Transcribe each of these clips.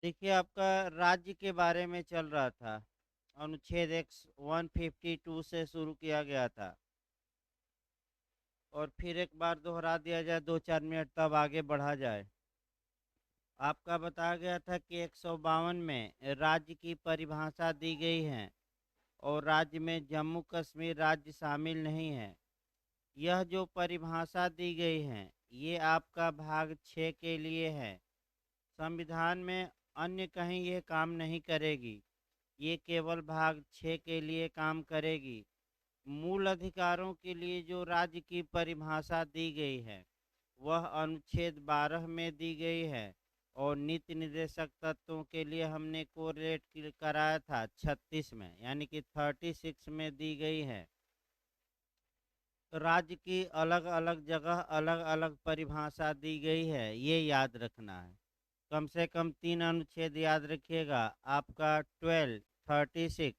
देखिए, आपका राज्य के बारे में चल रहा था। अनुच्छेद एक 152 से शुरू किया गया था और फिर एक बार दोहरा दिया जाए 2-4 मिनट, तब आगे बढ़ा जाए। आपका बताया गया था कि 152 में राज्य की परिभाषा दी गई है और राज्य में जम्मू कश्मीर राज्य शामिल नहीं है। यह जो परिभाषा दी गई है, ये आपका भाग 6 के लिए है। संविधान में अन्य कहीं ये काम नहीं करेगी, ये केवल भाग 6 के लिए काम करेगी। मूल अधिकारों के लिए जो राज्य की परिभाषा दी गई है, वह अनुच्छेद 12 में दी गई है और नीति निर्देशक तत्वों के लिए हमने कोरिलेट कराया था 36 में, यानी कि 36 में दी गई है। राज्य की अलग अलग जगह अलग अलग परिभाषा दी गई है, ये याद रखना है। कम से कम 3 अनुच्छेद याद रखिएगा, आपका 12, 36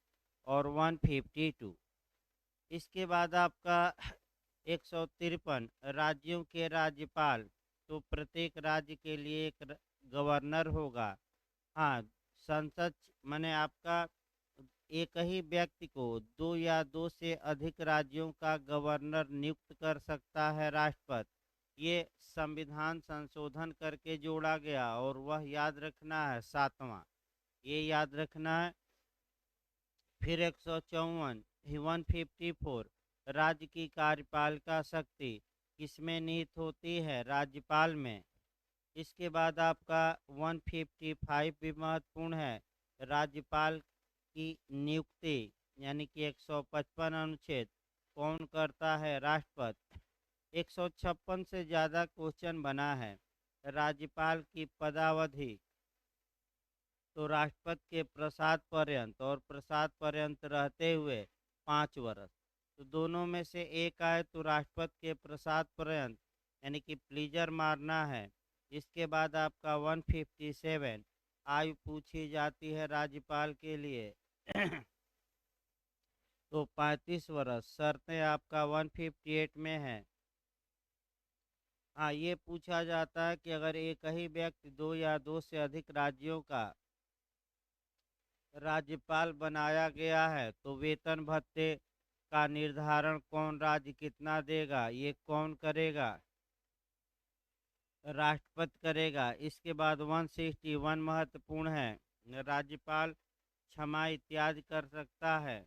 और 152। इसके बाद आपका 153 राज्यों के राज्यपाल। तो प्रत्येक राज्य के लिए एक गवर्नर होगा। हाँ, संसद माने आपका एक ही व्यक्ति को दो या दो से अधिक राज्यों का गवर्नर नियुक्त कर सकता है राष्ट्रपति। ये संविधान संशोधन करके जोड़ा गया और वह याद रखना है, 7वां, ये याद रखना है। फिर 154, 154 राज्य की कार्यपालिका शक्ति किसमें निहित होती है? राज्यपाल में। इसके बाद आपका 155 भी महत्वपूर्ण है, राज्यपाल की नियुक्ति, यानी कि 155 अनुच्छेद कौन करता है? राष्ट्रपति। 156 से ज़्यादा क्वेश्चन बना है। राज्यपाल की पदावधि तो राष्ट्रपति के प्रसाद पर्यंत और प्रसाद पर्यंत रहते हुए 5 वर्ष। तो दोनों में से एक आए तो राष्ट्रपति के प्रसाद पर्यंत, यानी कि प्लीजर मारना है। इसके बाद आपका 157 आयु पूछी जाती है राज्यपाल के लिए तो 35 वर्ष। शर्तें आपका 158 में है। हाँ, ये पूछा जाता है कि अगर एक ही व्यक्ति दो या दो से अधिक राज्यों का राज्यपाल बनाया गया है तो वेतन भत्ते का निर्धारण कौन राज्य कितना देगा, ये कौन करेगा? राष्ट्रपति करेगा। इसके बाद 161 महत्वपूर्ण है, राज्यपाल क्षमा इत्यादि कर सकता है।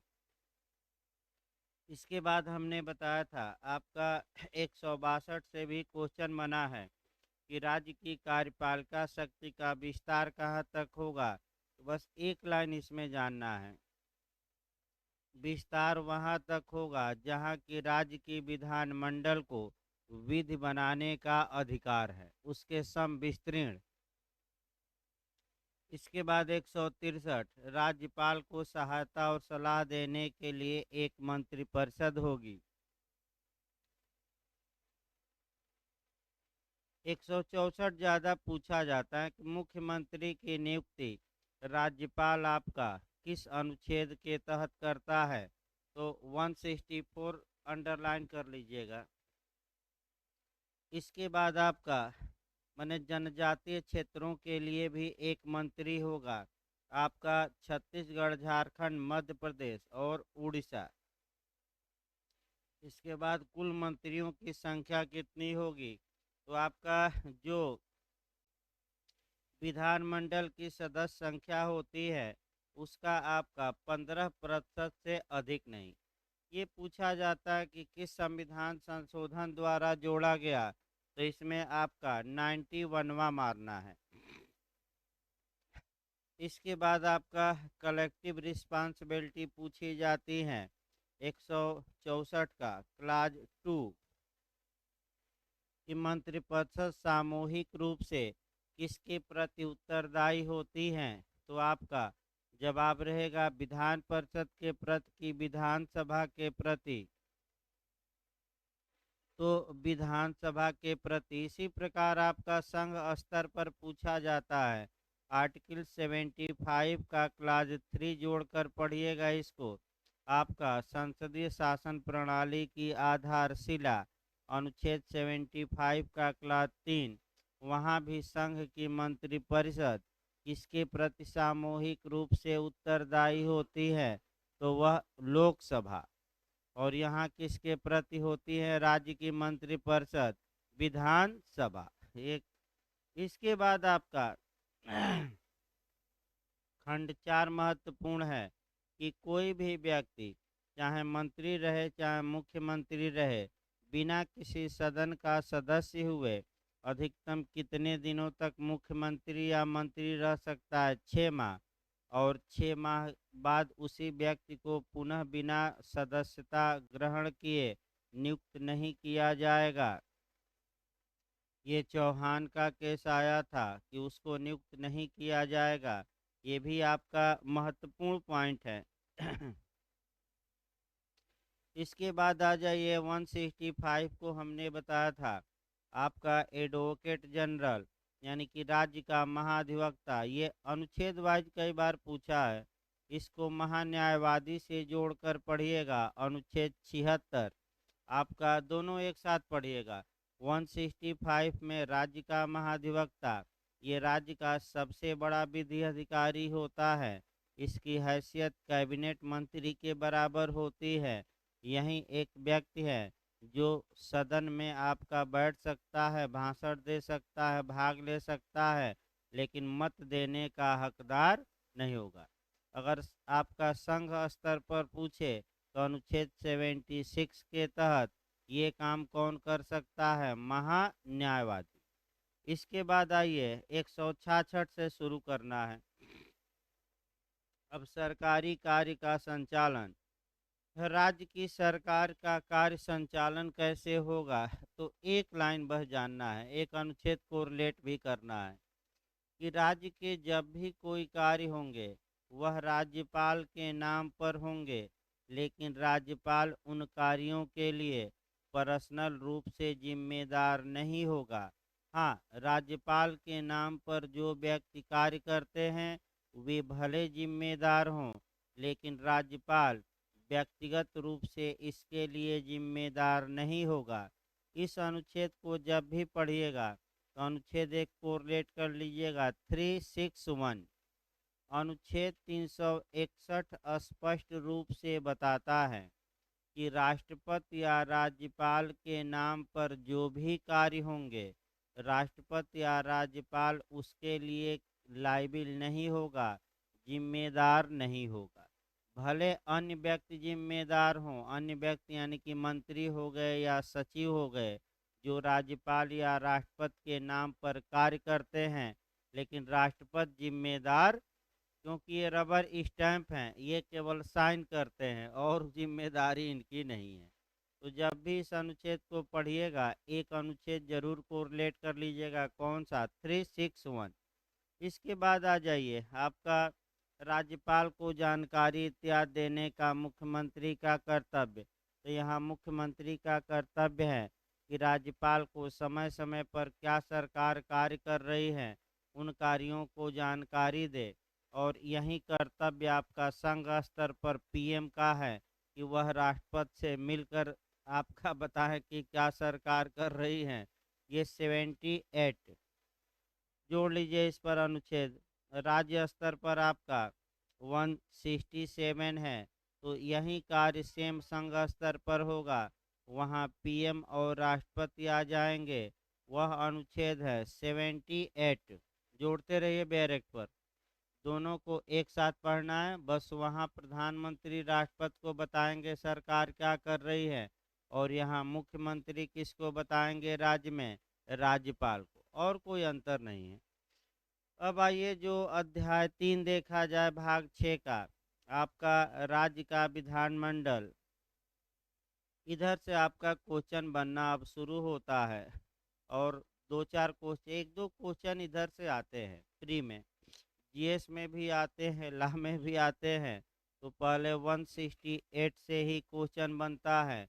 इसके बाद हमने बताया था आपका 162 से भी क्वेश्चन बना है कि राज्य की कार्यपालिका शक्ति का विस्तार कहाँ तक होगा। तो बस एक लाइन इसमें जानना है, विस्तार वहां तक होगा जहां की राज्य की विधानमंडल को विधि बनाने का अधिकार है, उसके सम विस्तीर्ण। इसके बाद 163 राज्यपाल को सहायता और सलाह देने के लिए एक मंत्रिपरिषद होगी। 164 ज़्यादा पूछा जाता है कि मुख्यमंत्री की नियुक्ति राज्यपाल आपका किस अनुच्छेद के तहत करता है। तो 164 अंडरलाइन कर लीजिएगा। इसके बाद आपका माने जनजातीय क्षेत्रों के लिए भी एक मंत्री होगा, आपका छत्तीसगढ़, झारखंड, मध्य प्रदेश और उड़ीसा। इसके बाद कुल मंत्रियों की संख्या कितनी होगी? तो आपका जो विधानमंडल की सदस्य संख्या होती है, उसका आपका 15% से अधिक नहीं। ये पूछा जाता है कि किस संविधान संशोधन द्वारा जोड़ा गया, तो इसमें आपका 91वां मारना है। इसके बाद आपका कलेक्टिव रिस्पांसिबिलिटी पूछी जाती है 164 का क्लाज 2 कि मंत्रिपरिषद सामूहिक रूप से किसके प्रति उत्तरदायी होती हैं। तो आपका जवाब रहेगा विधान परिषद के प्रति की विधानसभा के प्रति। तो विधानसभा के प्रति। इसी प्रकार आपका संघ स्तर पर पूछा जाता है, आर्टिकल 75 का क्लाज 3 जोड़कर पढ़िएगा इसको। आपका संसदीय शासन प्रणाली की आधारशिला अनुच्छेद 75 का क्लाज 3, वहाँ भी संघ की मंत्रिपरिषद किसके प्रति सामूहिक रूप से उत्तरदायी होती है, तो वह लोकसभा। और यहाँ किसके प्रति होती है राज्य की मंत्रिपरिषद, विधानसभा। एक इसके बाद आपका खंड 4 महत्वपूर्ण है कि कोई भी व्यक्ति चाहे मंत्री रहे चाहे मुख्यमंत्री रहे, बिना किसी सदन का सदस्य हुए अधिकतम कितने दिनों तक मुख्यमंत्री या मंत्री रह सकता है, 6 माह। और 6 माह बाद उसी व्यक्ति को पुनः बिना सदस्यता ग्रहण किए नियुक्त नहीं किया जाएगा। ये चौहान का केस आया था कि उसको नियुक्त नहीं किया जाएगा। ये भी आपका महत्वपूर्ण पॉइंट है। इसके बाद आ जाइए 165 को हमने बताया था आपका एडवोकेट जनरल यानी कि राज्य का महाधिवक्ता। ये अनुच्छेद वाइज कई बार पूछा है, इसको महान्यायवादी से जोड़कर पढ़िएगा। अनुच्छेद 76 आपका दोनों एक साथ पढ़िएगा। 165 में राज्य का महाधिवक्ता ये राज्य का सबसे बड़ा विधि अधिकारी होता है। इसकी हैसियत कैबिनेट मंत्री के बराबर होती है। यही एक व्यक्ति है जो सदन में आपका बैठ सकता है, भाषण दे सकता है, भाग ले सकता है, लेकिन मत देने का हकदार नहीं होगा। अगर आपका संघ स्तर पर पूछे तो अनुच्छेद 76 के तहत ये काम कौन कर सकता है, महान्यायवादी। इसके बाद आइए 166 से शुरू करना है। अब सरकारी कार्य का संचालन, राज्य की सरकार का कार्य संचालन कैसे होगा, तो एक लाइन बस जानना है, एक अनुच्छेद को रिलेट भी करना है कि राज्य के जब भी कोई कार्य होंगे वह राज्यपाल के नाम पर होंगे, लेकिन राज्यपाल उन कार्यों के लिए पर्सनल रूप से जिम्मेदार नहीं होगा। हाँ, राज्यपाल के नाम पर जो व्यक्ति कार्य करते हैं वे भले जिम्मेदार हों, लेकिन राज्यपाल व्यक्तिगत रूप से इसके लिए जिम्मेदार नहीं होगा। इस अनुच्छेद को जब भी पढ़िएगा तो अनुच्छेद 1 को रिलेट कर लीजिएगा। 361 अनुच्छेद 361 स्पष्ट रूप से बताता है कि राष्ट्रपति या राज्यपाल के नाम पर जो भी कार्य होंगे, राष्ट्रपति या राज्यपाल उसके लिए लायबिल नहीं होगा, जिम्मेदार नहीं होगा। भले अन्य व्यक्ति जिम्मेदार हों, अन्य व्यक्ति यानी कि मंत्री हो गए या सचिव हो गए जो राज्यपाल या राष्ट्रपति के नाम पर कार्य करते हैं, लेकिन राष्ट्रपति जिम्मेदार, क्योंकि ये रबर स्टैंप हैं, ये केवल साइन करते हैं और जिम्मेदारी इनकी नहीं है। तो जब भी इस अनुच्छेद को पढ़िएगा एक अनुच्छेद जरूर कोरिलेट कर लीजिएगा, कौन सा, 361। इसके बाद आ जाइए आपका राज्यपाल को जानकारी इत्यादि देने का मुख्यमंत्री का कर्तव्य। तो यहाँ मुख्यमंत्री का कर्तव्य है कि राज्यपाल को समय समय पर क्या सरकार कार्य कर रही है उन कार्यों को जानकारी दे। और यही कर्तव्य आपका संघ स्तर पर पीएम का है कि वह राष्ट्रपति से मिलकर आपका बताएं कि क्या सरकार कर रही है। ये 78 जोड़ लीजिए इस पर अनुच्छेद। राज्य स्तर पर आपका 167 है, तो यही कार्य सेम संघ स्तर पर होगा, वहाँ पीएम और राष्ट्रपति आ जाएंगे। वह अनुच्छेद है 78। जोड़ते रहिए बैरेक पर, दोनों को एक साथ पढ़ना है। बस वहाँ प्रधानमंत्री राष्ट्रपति को बताएंगे सरकार क्या कर रही है, और यहाँ मुख्यमंत्री किसको बताएंगे राज्य में, राज्यपाल को, और कोई अंतर नहीं है। अब आइए जो अध्याय 3 देखा जाए भाग 6 का, आपका राज्य का विधानमंडल। इधर से आपका क्वेश्चन बनना अब शुरू होता है, और दो चार क्वेश्चन, एक दो क्वेश्चन इधर से आते हैं फ्री में, जीएस में भी आते हैं, लॉ में भी आते हैं। तो पहले 168 से ही क्वेश्चन बनता है।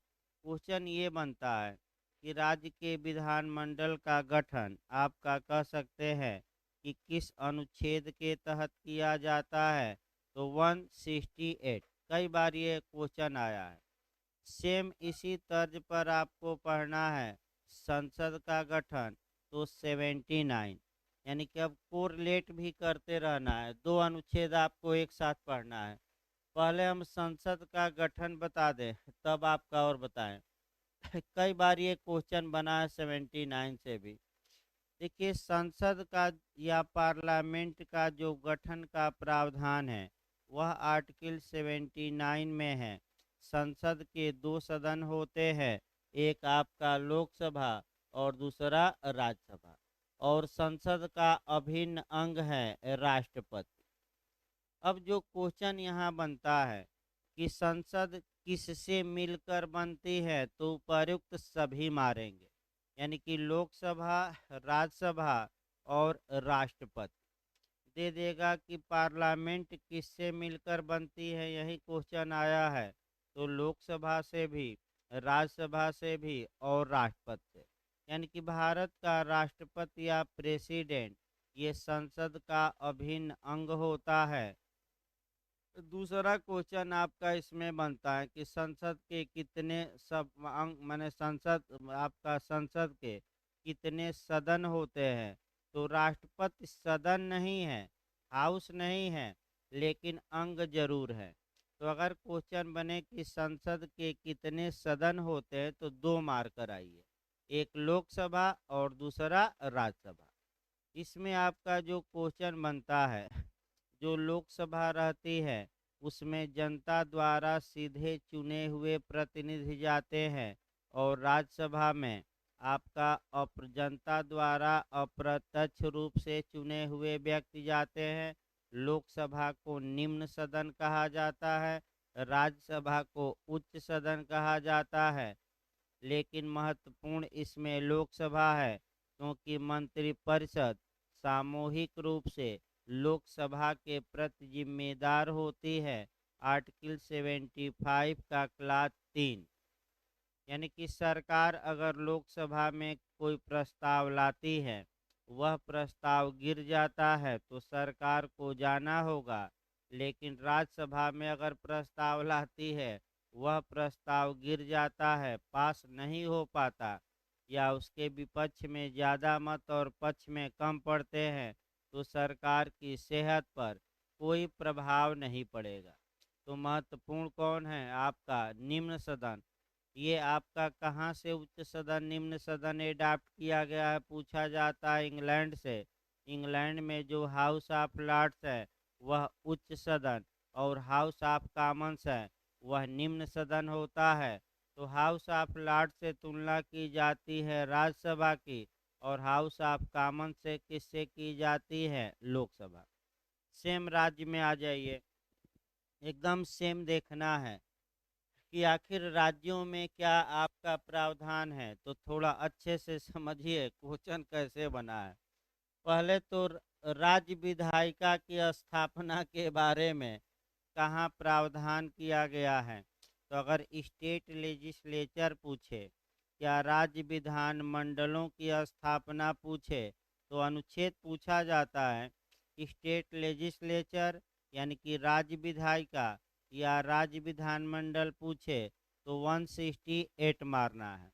क्वेश्चन ये बनता है कि राज्य के विधानमंडल का गठन आपका कह सकते हैं कि किस अनुच्छेद के तहत किया जाता है, तो 168। कई बार ये क्वेश्चन आया है। सेम इसी तर्ज पर आपको पढ़ना है संसद का गठन, तो 79। यानी कि अब कोरिलेट भी करते रहना है, दो अनुच्छेद आपको एक साथ पढ़ना है। पहले हम संसद का गठन बता दें, तब आपका और बताएं। कई बार ये क्वेश्चन बना है 79 से भी। देखिए, संसद का या पार्लियामेंट का जो गठन का प्रावधान है वह आर्टिकल 79 में है। संसद के दो सदन होते हैं, एक आपका लोकसभा और दूसरा राज्यसभा, और संसद का अभिन्न अंग है राष्ट्रपति। अब जो क्वेश्चन यहाँ बनता है कि संसद किससे मिलकर बनती है, तो उपर्युक्त सभी मारेंगे, यानी कि लोकसभा, राज्यसभा और राष्ट्रपति। दे देगा कि पार्लियामेंट किससे मिलकर बनती है, यही क्वेश्चन आया है, तो लोकसभा से भी, राज्यसभा से भी और राष्ट्रपति से। यानी कि भारत का राष्ट्रपति या प्रेसिडेंट ये संसद का अभिन्न अंग होता है। दूसरा क्वेश्चन आपका इसमें बनता है कि संसद के कितने सब अंग, माने संसद, आपका संसद के कितने सदन होते हैं, तो राष्ट्रपति सदन नहीं है, हाउस नहीं है, लेकिन अंग जरूर है। तो अगर क्वेश्चन बने कि संसद के कितने सदन होते हैं, तो दो मार कर आइए, एक लोकसभा और दूसरा राज्यसभा। इसमें आपका जो क्वेश्चन बनता है, जो लोकसभा रहती है उसमें जनता द्वारा सीधे चुने हुए प्रतिनिधि जाते हैं, और राज्यसभा में आपका जनता द्वारा अप्रत्यक्ष रूप से चुने हुए व्यक्ति जाते हैं। लोकसभा को निम्न सदन कहा जाता है, राज्यसभा को उच्च सदन कहा जाता है। लेकिन महत्वपूर्ण इसमें लोकसभा है, क्योंकि मंत्रिपरिषद सामूहिक रूप से लोकसभा के प्रति जिम्मेदार होती है। आर्टिकल 75 का क्लास 3, यानी कि सरकार अगर लोकसभा में कोई प्रस्ताव लाती है, वह प्रस्ताव गिर जाता है तो सरकार को जाना होगा। लेकिन राज्यसभा में अगर प्रस्ताव लाती है, वह प्रस्ताव गिर जाता है, पास नहीं हो पाता, या उसके विपक्ष में ज़्यादा मत और पक्ष में कम पड़ते हैं, तो सरकार की सेहत पर कोई प्रभाव नहीं पड़ेगा। तो महत्वपूर्ण कौन है, आपका निम्न सदन। ये आपका कहाँ से उच्च सदन निम्न सदन एडाप्ट किया गया है, पूछा जाता है इंग्लैंड से। इंग्लैंड में जो हाउस ऑफ लॉर्ड्स है वह उच्च सदन, और हाउस ऑफ कॉमन्स है वह निम्न सदन होता है। तो हाउस ऑफ लॉर्ड्स से तुलना की जाती है राज्यसभा की, और हाउस ऑफ कॉमन्स से किससे की जाती है, लोकसभा। सेम राज्य में आ जाइए, एकदम सेम देखना है कि आखिर राज्यों में क्या आपका प्रावधान है। तो थोड़ा अच्छे से समझिए क्वेश्चन कैसे बना है। पहले तो राज्य विधायिका की स्थापना के बारे में कहाँ प्रावधान किया गया है। तो अगर स्टेट लेजिस्लेचर पूछे, या राज्य विधान मंडलों की स्थापना पूछे, तो अनुच्छेद पूछा जाता है। स्टेट लेजिस्लेचर यानी कि राज्य विधायिका, या राज्य विधानमंडल पूछे तो 168 मारना है।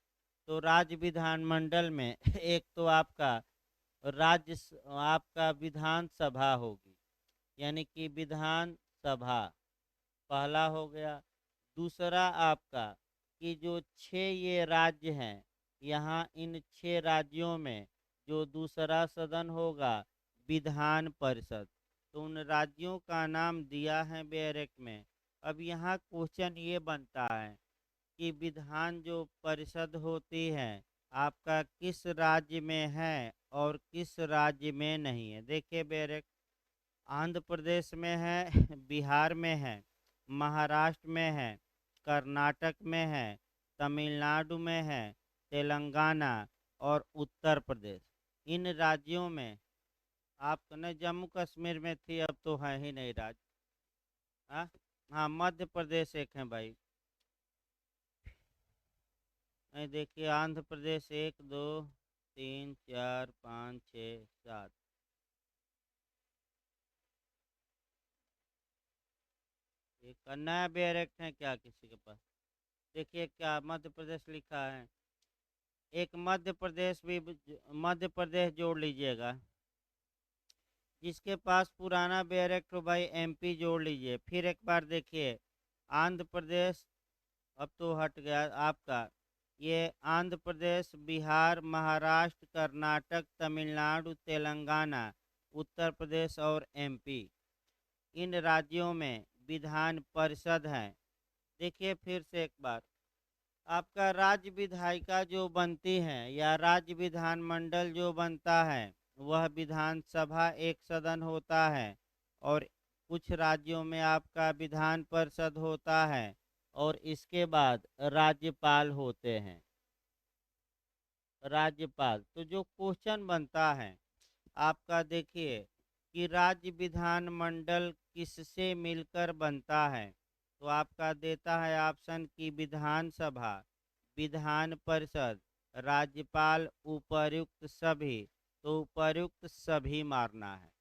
तो राज्य विधानमंडल में एक तो आपका आपका विधानसभा होगी, यानी कि विधान सभा पहला हो गया। दूसरा आपका कि जो छः ये राज्य हैं, यहाँ इन छः राज्यों में जो दूसरा सदन होगा, विधान परिषद। तो उन राज्यों का नाम दिया है बैरक में। अब यहाँ क्वेश्चन ये बनता है कि विधान जो परिषद होती है आपका किस राज्य में है और किस राज्य में नहीं है। देखिए बैरक, आंध्र प्रदेश में है, बिहार में है, महाराष्ट्र में है, कर्नाटक में है, तमिलनाडु में है, तेलंगाना और उत्तर प्रदेश। इन राज्यों में आप न जम्मू कश्मीर में थी, अब तो है ही नहीं राज्य। हाँ, हाँ मध्य प्रदेश एक है भाई। देखिए आंध्र प्रदेश 1 2 3 4 5 6 7। एक नया बैरक है क्या किसी के पास? देखिए क्या मध्य प्रदेश लिखा है। एक मध्य प्रदेश भी, मध्य प्रदेश जोड़ लीजिएगा। जिसके पास पुराना बैरेक्ट हो भाई एमपी जोड़ लीजिए। फिर एक बार देखिए, आंध्र प्रदेश, अब तो हट गया आपका, ये आंध्र प्रदेश, बिहार, महाराष्ट्र, कर्नाटक, तमिलनाडु, तेलंगाना, उत्तर प्रदेश और एमपी, इन राज्यों में विधान परिषद है। देखिए फिर से एक बार, आपका राज्य विधायिका जो बनती है या राज्य विधानमंडल जो बनता है, वह विधानसभा एक सदन होता है। और कुछ राज्यों में आपका विधान परिषद होता है और इसके बाद राज्यपाल होते हैं। राज्यपाल, तो जो क्वेश्चन बनता है आपका, देखिए कि राज्य विधानमंडल किससे मिलकर बनता है, तो आपका देता है ऑप्शन की विधानसभा, विधान परिषद, राज्यपाल, उपर्युक्त सभी। तो उपर्युक्त सभी मारना है।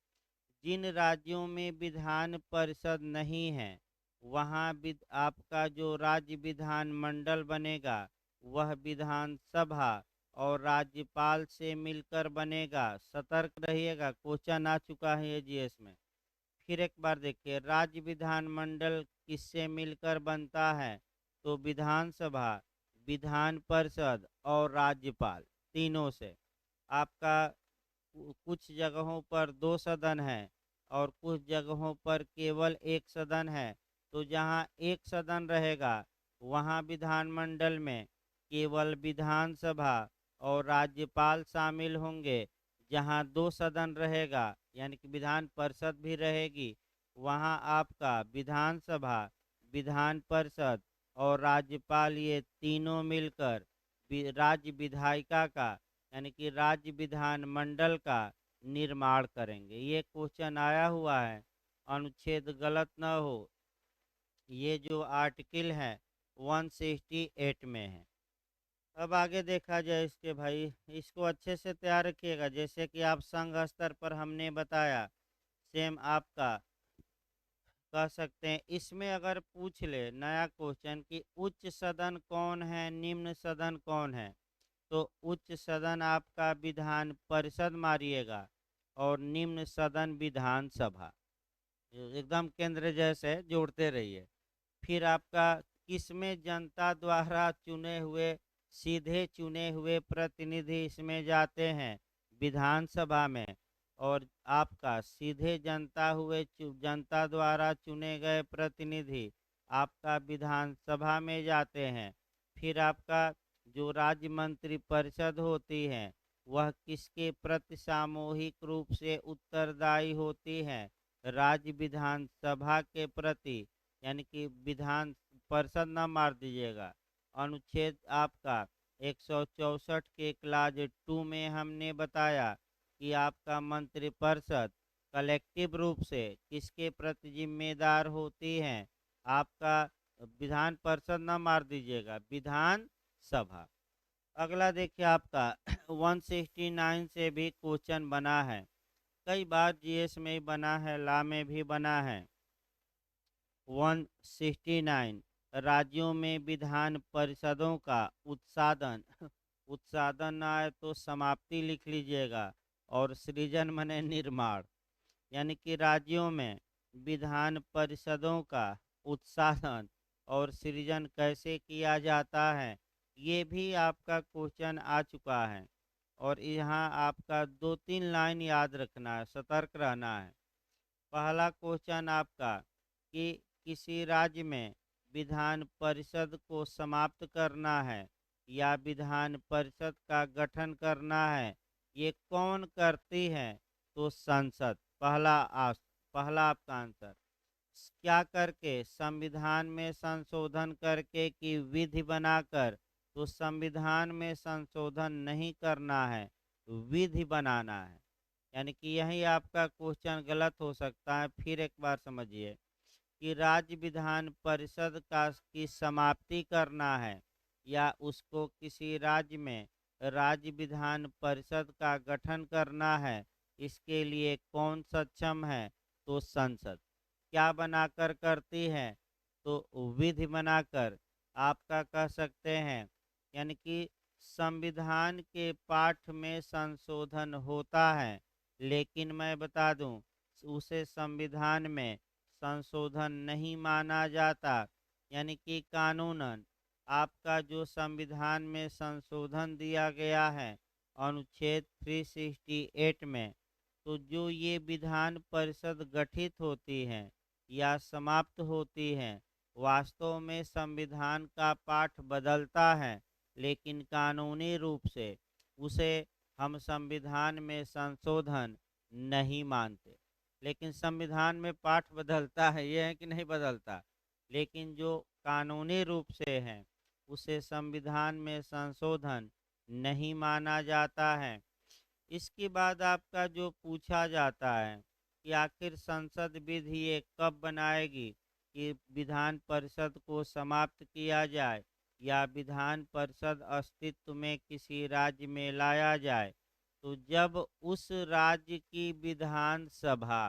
जिन राज्यों में विधान परिषद नहीं है, वहाँ आपका जो राज्य विधानमंडल बनेगा, वह विधानसभा और राज्यपाल से मिलकर बनेगा। सतर्क रहिएगा, क्वेश्चन आ चुका है ये जीएस में। फिर एक बार देखिए, राज्य विधानमंडल किससे मिलकर बनता है, तो विधानसभा, विधान परिषद और राज्यपाल, तीनों से। आपका कुछ जगहों पर दो सदन है और कुछ जगहों पर केवल एक सदन है। तो जहाँ एक सदन रहेगा, वहाँ विधानमंडल में केवल विधानसभा और राज्यपाल शामिल होंगे। जहाँ दो सदन रहेगा, यानी कि विधान परिषद भी रहेगी, वहाँ आपका विधानसभा, विधान परिषद और राज्यपाल, ये तीनों मिलकर राज्य विधायिका का, यानी कि राज्य विधानमंडल का निर्माण करेंगे। ये क्वेश्चन आया हुआ है, अनुच्छेद गलत न हो। ये जो आर्टिकल है 168 में है। अब आगे देखा जाए इसके भाई, इसको अच्छे से तैयार रखिएगा। जैसे कि आप संघ स्तर पर हमने बताया, सेम आपका कह सकते हैं। इसमें अगर पूछ ले नया क्वेश्चन कि उच्च सदन कौन है, निम्न सदन कौन है, तो उच्च सदन आपका विधान परिषद मारिएगा और निम्न सदन विधानसभा। एकदम केंद्र जैसे जोड़ते रहिए। फिर आपका किसमें जनता द्वारा चुने हुए, सीधे चुने हुए प्रतिनिधि इसमें जाते हैं, विधानसभा में। और आपका सीधे जनता द्वारा चुने गए प्रतिनिधि आपका विधानसभा में जाते हैं। फिर आपका जो राज्य मंत्री परिषद होती है, वह किसके प्रति सामूहिक रूप से उत्तरदायी होती है, राज्य विधानसभा के प्रति। यानी कि विधान परिषद ना मार दीजिएगा। अनुच्छेद आपका 164 के क्लाज 2 में हमने बताया कि आपका मंत्रिपरिषद कलेक्टिव रूप से किसके प्रति जिम्मेदार होती है, आपका विधान परिषद ना मार दीजिएगा, विधान सभा। अगला देखिए आपका 169 से भी क्वेश्चन बना है, कई बार जीएस में बना है, ला में भी बना है। 169, राज्यों में विधान परिषदों का उत्सादन उत्सादन ना आए तो समाप्ति लिख लीजिएगा, और सृजन मने निर्माण। यानी कि राज्यों में विधान परिषदों का उत्सादन और सृजन कैसे किया जाता है, ये भी आपका क्वेश्चन आ चुका है। और यहाँ आपका दो तीन लाइन याद रखना है, सतर्क रहना है। पहला क्वेश्चन आपका कि किसी राज्य में विधान परिषद को समाप्त करना है या विधान परिषद का गठन करना है, ये कौन करती है, तो संसद। पहला आपका आंसर। क्या करके, संविधान में संशोधन करके कि विधि बनाकर, तो संविधान में संशोधन नहीं करना है, विधि बनाना है। यानी कि यही आपका क्वेश्चन गलत हो सकता है। फिर एक बार समझिए कि राज्य विधान परिषद का की समाप्ति करना है या उसको किसी राज्य में राज्य विधान परिषद का गठन करना है, इसके लिए कौन सक्षम है, तो संसद। क्या बनाकर करती है, तो विधि बनाकर आपका कह सकते हैं। यानी कि संविधान के पाठ में संशोधन होता है, लेकिन मैं बता दूं उसे संविधान में संशोधन नहीं माना जाता। यानी कि कानूनन आपका जो संविधान में संशोधन दिया गया है अनुच्छेद 368 में, तो जो ये विधान परिषद गठित होती है या समाप्त होती है, वास्तव में संविधान का पाठ बदलता है, लेकिन कानूनी रूप से उसे हम संविधान में संशोधन नहीं मानते। लेकिन संविधान में पाठ बदलता है, ये है कि नहीं बदलता, लेकिन जो कानूनी रूप से है उसे संविधान में संशोधन नहीं माना जाता है। इसके बाद आपका जो पूछा जाता है कि आखिर संसद विधि ये कब बनाएगी कि विधान परिषद को समाप्त किया जाए या विधान परिषद अस्तित्व में किसी राज्य में लाया जाए, तो जब उस राज्य की विधानसभा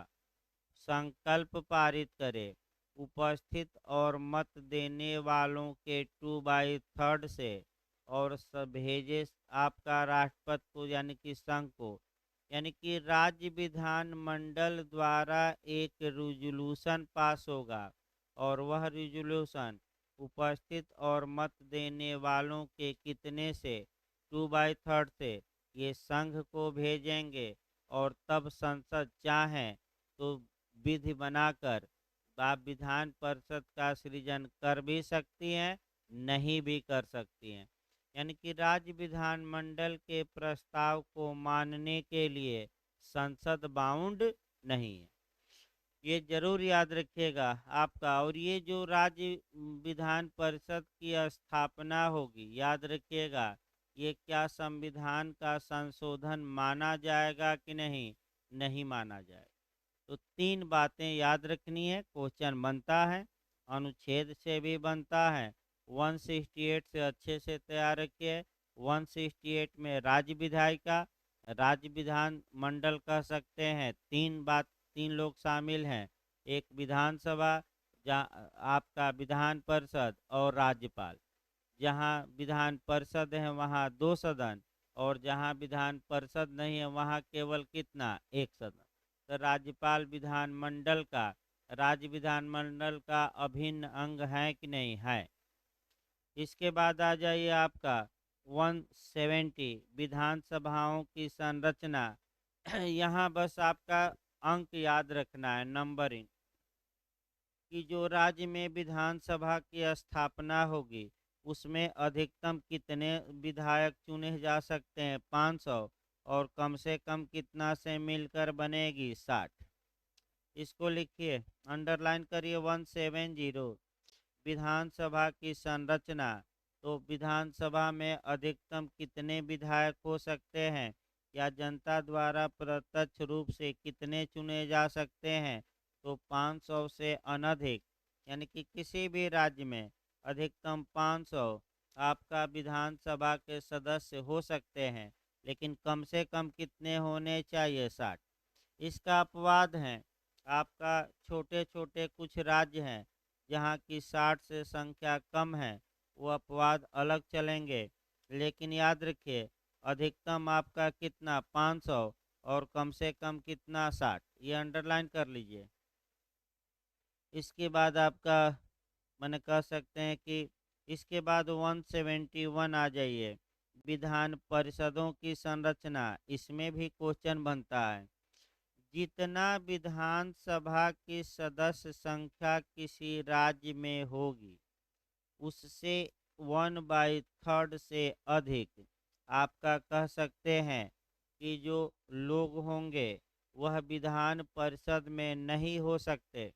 संकल्प पारित करे, उपस्थित और मत देने वालों के 2/3 से, और भेजे आपका राष्ट्रपति को यानी कि संघ को, यानी कि राज्य विधान मंडल द्वारा एक रिजोल्यूशन पास होगा और वह रिजोल्यूशन उपस्थित और मत देने वालों के कितने से 2/3 से ये संघ को भेजेंगे, और तब संसद चाहे तो विधि बनाकर आप विधान परिषद का सृजन कर भी सकती हैं, नहीं भी कर सकती हैं। यानी कि राज्य विधानमंडल के प्रस्ताव को मानने के लिए संसद बाउंड नहीं है। ये जरूर याद रखिएगा आपका। और ये जो राज्य विधान परिषद की स्थापना होगी, याद रखिएगा, ये क्या संविधान का संशोधन माना जाएगा कि नहीं, नहीं माना जाएगा। तो 3 बातें याद रखनी है, क्वेश्चन बनता है, अनुच्छेद से भी बनता है। 168 से अच्छे से तैयार रखिए। 168 में राज्य विधायिका, राज्य विधान मंडल कह सकते हैं, 3 लोग शामिल हैं, एक विधानसभा, जहाँ आपका विधान परिषद और राज्यपाल। जहाँ विधान परिषद है वहाँ 2 सदन, और जहाँ विधान परिषद नहीं है वहाँ केवल कितना, 1 सदन। तो राज्यपाल विधानमंडल का, राज्य विधानमंडल का अभिन्न अंग है कि नहीं है। इसके बाद आ जाइए आपका 170 विधानसभाओं की संरचना। यहाँ बस आपका अंक याद रखना है, नंबरिंग, कि जो राज्य में विधानसभा की स्थापना होगी उसमें अधिकतम कितने विधायक चुने जा सकते हैं, 500, और कम से कम कितना से मिलकर बनेगी, 60। इसको लिखिए, अंडरलाइन करिए। 170 विधानसभा की संरचना। तो विधानसभा में अधिकतम कितने विधायक हो सकते हैं या जनता द्वारा प्रत्यक्ष रूप से कितने चुने जा सकते हैं, तो 500 से अनधिक, यानी कि किसी भी राज्य में अधिकतम 500 आपका विधानसभा के सदस्य हो सकते हैं, लेकिन कम से कम कितने होने चाहिए, 60। इसका अपवाद है आपका, छोटे छोटे कुछ राज्य हैं जहाँ की 60 से संख्या कम है, वो अपवाद अलग चलेंगे। लेकिन याद रखिए, अधिकतम आपका कितना, 500, और कम से कम कितना, 60। ये अंडरलाइन कर लीजिए। इसके बाद आपका मैंने कह सकते हैं कि इसके बाद 171 आ जाइए, विधान परिषदों की संरचना। इसमें भी क्वेश्चन बनता है, जितना विधानसभा की सदस्य संख्या किसी राज्य में होगी उससे 1/3 से अधिक आपका कह सकते हैं कि जो लोग होंगे वह विधान परिषद में नहीं हो सकते।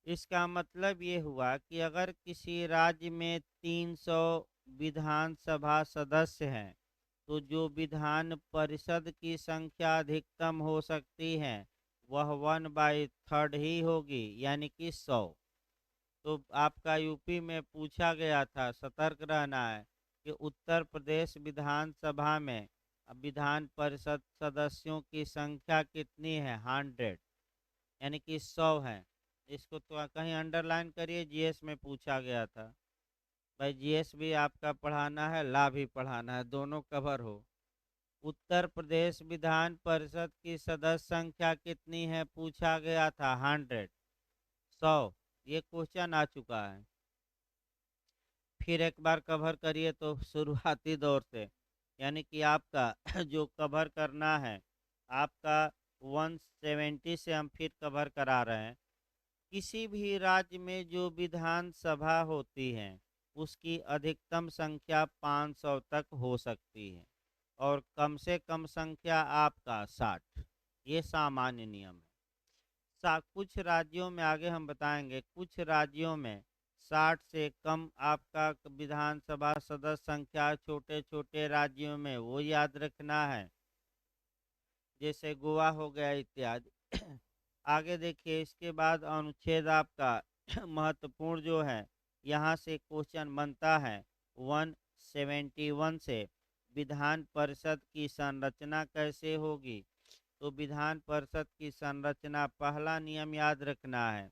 इसका मतलब ये हुआ कि अगर किसी राज्य में 300 विधानसभा सदस्य हैं, तो जो विधान परिषद की संख्या अधिकतम हो सकती है वह 1/3 ही होगी, यानी कि 100। तो आपका यूपी में पूछा गया था, सतर्क रहना है कि उत्तर प्रदेश विधानसभा में विधान परिषद सदस्यों की संख्या कितनी है, 100, यानी कि 100 है। इसको तो कहीं अंडरलाइन करिए, जीएस में पूछा गया था। भाई जीएस भी आपका पढ़ाना है, ला भी पढ़ाना है, दोनों कवर हो। उत्तर प्रदेश विधान परिषद की सदस्य संख्या कितनी है पूछा गया था, 100, 100। ये क्वेश्चन आ चुका है। फिर एक बार कवर करिए तो शुरुआती दौर से, यानी कि आपका जो कवर करना है आपका 170 से हम फिर कवर करा रहे हैं। किसी भी राज्य में जो विधानसभा होती है उसकी अधिकतम संख्या 500 तक हो सकती है और कम से कम संख्या आपका 60। ये सामान्य नियम है। कुछ राज्यों में आगे हम बताएंगे, कुछ राज्यों में 60 से कम आपका विधानसभा सदस्य संख्या, छोटे छोटे राज्यों में वो याद रखना है, जैसे गोवा हो गया इत्यादि। आगे देखिए, इसके बाद अनुच्छेद आपका महत्वपूर्ण जो है, यहाँ से क्वेश्चन बनता है 171 से, विधान परिषद की संरचना कैसे होगी। तो विधान परिषद की संरचना, पहला नियम याद रखना है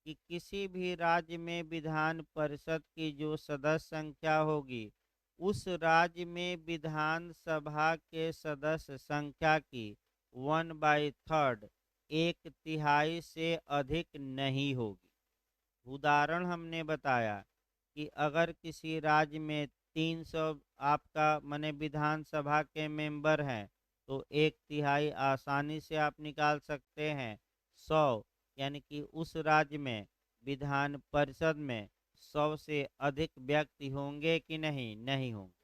कि किसी भी राज्य में विधान परिषद की जो सदस्य संख्या होगी उस राज्य में विधानसभा के सदस्य संख्या की 1/3, 1/3 से अधिक नहीं होगी। उदाहरण हमने बताया कि अगर किसी राज्य में 300 आपका माने विधानसभा के मेंबर हैं तो 1/3 आसानी से आप निकाल सकते हैं, 100। यानी कि उस राज्य में विधान परिषद में 100 से अधिक व्यक्ति होंगे कि नहीं, नहीं होंगे।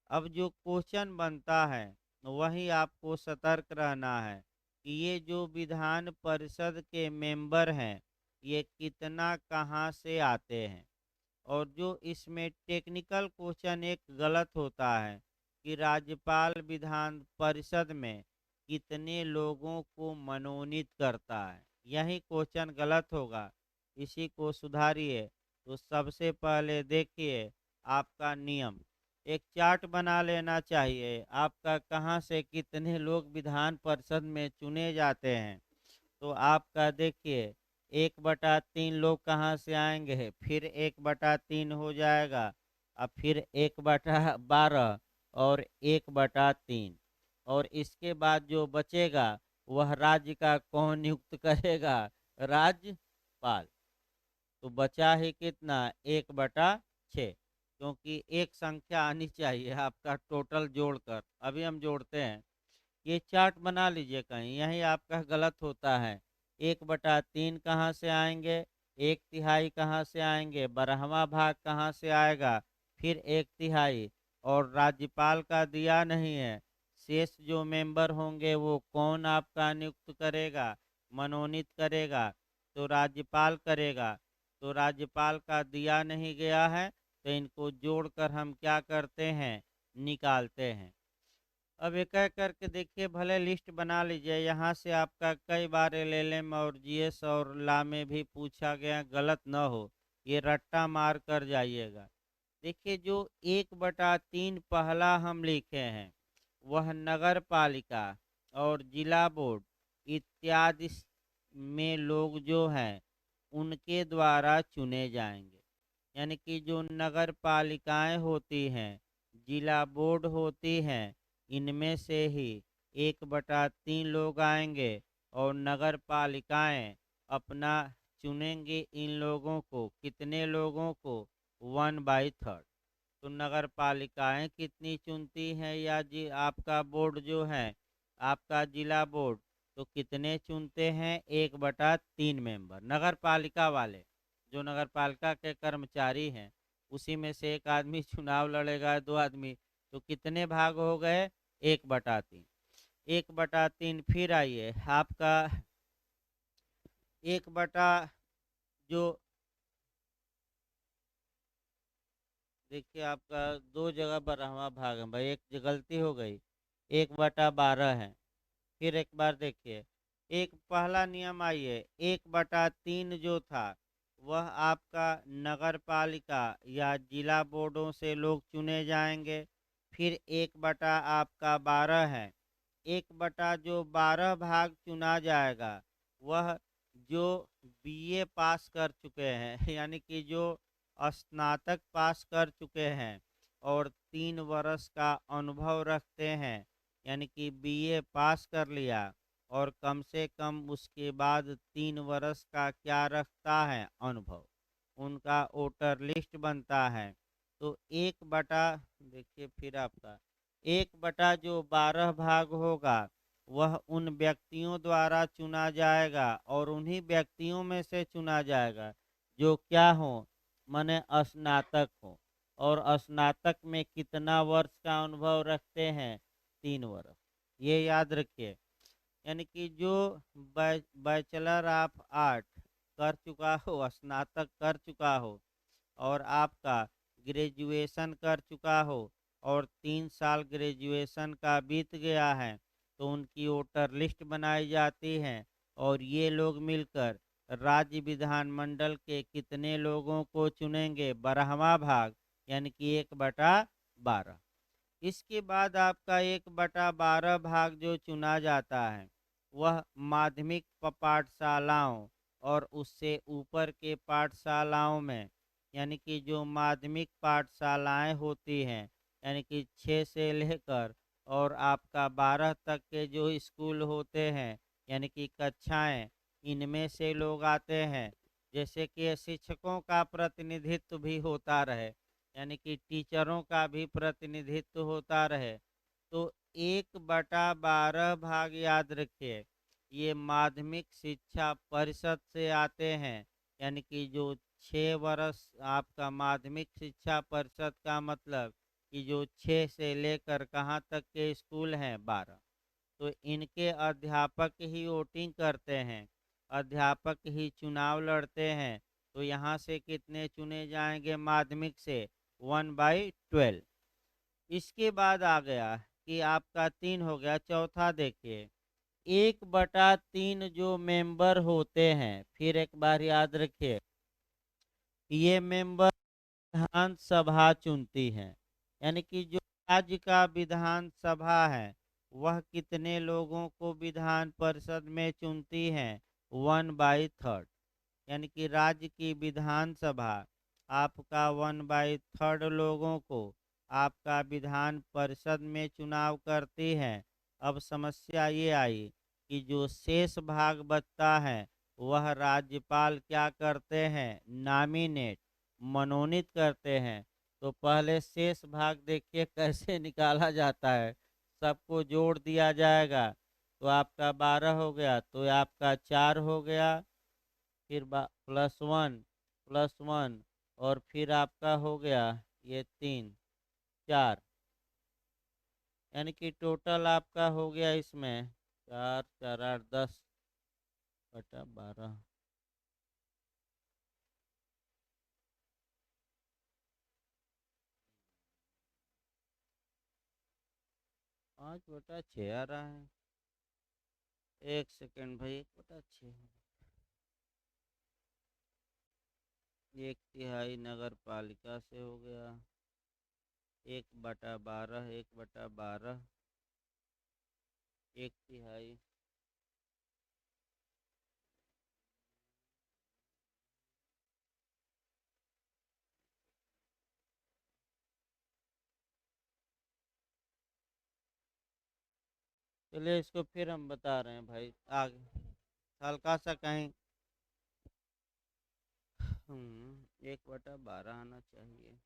अब जो क्वेश्चन बनता है वही आपको सतर्क रहना है कि ये जो विधान परिषद के मेंबर हैं ये कितना कहाँ से आते हैं। और जो इसमें टेक्निकल क्वेश्चन एक गलत होता है कि राज्यपाल विधान परिषद में कितने लोगों को मनोनीत करता है, यही क्वेश्चन गलत होगा, इसी को सुधारिए। तो सबसे पहले देखिए आपका नियम, एक चार्ट बना लेना चाहिए आपका, कहाँ से कितने लोग विधान परिषद में चुने जाते हैं। तो आपका देखिए 1/3 लोग कहाँ से आएंगे, फिर 1/3 हो जाएगा, अब फिर 1/12 और 1/3, और इसके बाद जो बचेगा वह राज्य का कौन नियुक्त करेगा, राज्यपाल। तो बचा ही कितना, 1/6, क्योंकि एक संख्या आनी चाहिए आपका टोटल जोड़कर। अभी हम जोड़ते हैं, ये चार्ट बना लीजिए, कहीं यही आपका गलत होता है। 1/3 कहाँ से आएंगे, 1/3 कहाँ से आएंगे, 12वां भाग कहाँ से आएगा, फिर 1/3, और राज्यपाल का दिया नहीं है। शेष जो मेंबर होंगे वो कौन आपका नियुक्त करेगा, मनोनीत करेगा, तो राज्यपाल करेगा। तो राज्यपाल का दिया नहीं गया है तो इनको जोड़कर हम क्या करते हैं, निकालते हैं। अब एक एक करके देखिए, भले लिस्ट बना लीजिए, यहाँ से आपका कई बार एलएलएम और जीएस और ला में भी पूछा गया, गलत न हो, ये रट्टा मार कर जाइएगा। देखिए जो 1/3 पहला हम लिखे हैं वह नगर पालिका और जिला बोर्ड इत्यादि में लोग जो हैं उनके द्वारा चुने जाएंगे। यानी कि जो नगर पालिकाएं होती हैं, जिला बोर्ड होती हैं, इनमें से ही 1/3 लोग आएंगे और नगर पालिकाएं अपना चुनेंगे इन लोगों को, कितने लोगों को, 1/3। तो नगर पालिकाएं कितनी चुनती हैं, या जी आपका बोर्ड जो है आपका जिला बोर्ड, तो कितने चुनते हैं, 1/3 मेंबर नगर पालिका वाले, जो नगर पालिका के कर्मचारी हैं उसी में से एक आदमी चुनाव लड़ेगा, 2 आदमी, तो कितने भाग हो गए, 1/3। 1/3 फिर आइए आपका 1 जो देखिए आपका 2 जगह 12वां भाग है भाई, एक गलती हो गई, 1/12 है। फिर एक बार देखिए, एक पहला नियम आइए, 1/3 जो था वह आपका नगर पालिका या जिला बोर्डों से लोग चुने जाएंगे। फिर 1/12 है, 1/12 भाग चुना जाएगा वह जो बीए पास कर चुके हैं यानी कि जो स्नातक पास कर चुके हैं और 3 वर्ष का अनुभव रखते हैं, यानी कि बीए पास कर लिया और कम से कम उसके बाद 3 वर्ष का क्या रखता है अनुभव, उनका वोटर लिस्ट बनता है। तो 1/, देखिए फिर आपका 1/, जो 12 भाग होगा वह उन व्यक्तियों द्वारा चुना जाएगा और उन्हीं व्यक्तियों में से चुना जाएगा जो क्या हो, माने स्नातक हो। और स्नातक में कितना वर्ष का अनुभव रखते हैं, 3 वर्ष। ये याद रखिए, यानी कि जो बैचलर ऑफ आर्ट कर चुका हो, स्नातक कर चुका हो और आपका ग्रेजुएशन कर चुका हो और 3 साल ग्रेजुएशन का बीत गया है, तो उनकी वोटर लिस्ट बनाई जाती है और ये लोग मिलकर राज्य विधानमंडल के कितने लोगों को चुनेंगे, 12वां भाग, यानी कि 1/12। इसके बाद आपका 1/12 भाग जो चुना जाता है वह माध्यमिक पाठशालाओं और उससे ऊपर के पाठशालाओं में, यानी कि जो माध्यमिक पाठशालाएं होती हैं, यानी कि 6 से लेकर और आपका 12 तक के जो स्कूल होते हैं, यानी कि कक्षाएं, इनमें से लोग आते हैं। जैसे कि शिक्षकों का प्रतिनिधित्व भी होता रहे, यानी कि टीचरों का भी प्रतिनिधित्व होता रहे। तो 1/12 भाग याद रखिए, ये माध्यमिक शिक्षा परिषद से आते हैं, यानी कि जो 6 वर्ष आपका माध्यमिक शिक्षा परिषद का मतलब कि जो 6 से लेकर कहाँ तक के स्कूल हैं, 12। तो इनके अध्यापक ही वोटिंग करते हैं, अध्यापक ही चुनाव लड़ते हैं। तो यहाँ से कितने चुने जाएंगे माध्यमिक से, 1/12। इसके बाद आ गया कि आपका 3 हो गया। चौथा देखिए, 1/3 जो मेंबर होते हैं, फिर एक बार याद रखिए, ये मेंबर विधानसभा चुनती है, यानी कि जो राज्य का विधानसभा है वह कितने लोगों को विधान परिषद में चुनती है, 1/3। यानी कि राज्य की विधानसभा आपका 1/3 लोगों को आपका विधान परिषद में चुनाव करती है। अब समस्या ये आई कि जो शेष भाग बचता है वह राज्यपाल क्या करते हैं, नॉमिनेट, मनोनीत करते हैं। तो पहले शेष भाग देखिए कैसे निकाला जाता है, सबको जोड़ दिया जाएगा। तो आपका 12 हो गया, तो आपका 4 हो गया, फिर +1 +1 और फिर आपका हो गया ये 3, 4, यानी कि टोटल आपका हो गया इसमें 4 4 8 10/12। 5/6 आ रहा है। एक सेकेंड भाई, 1/6, 1/3 नगर पालिका से हो गया, 1/12, 1/12, 1/3। चलिए इसको फिर हम बता रहे हैं भाई आगे, हल्का सा कहीं 1/12 आना चाहिए।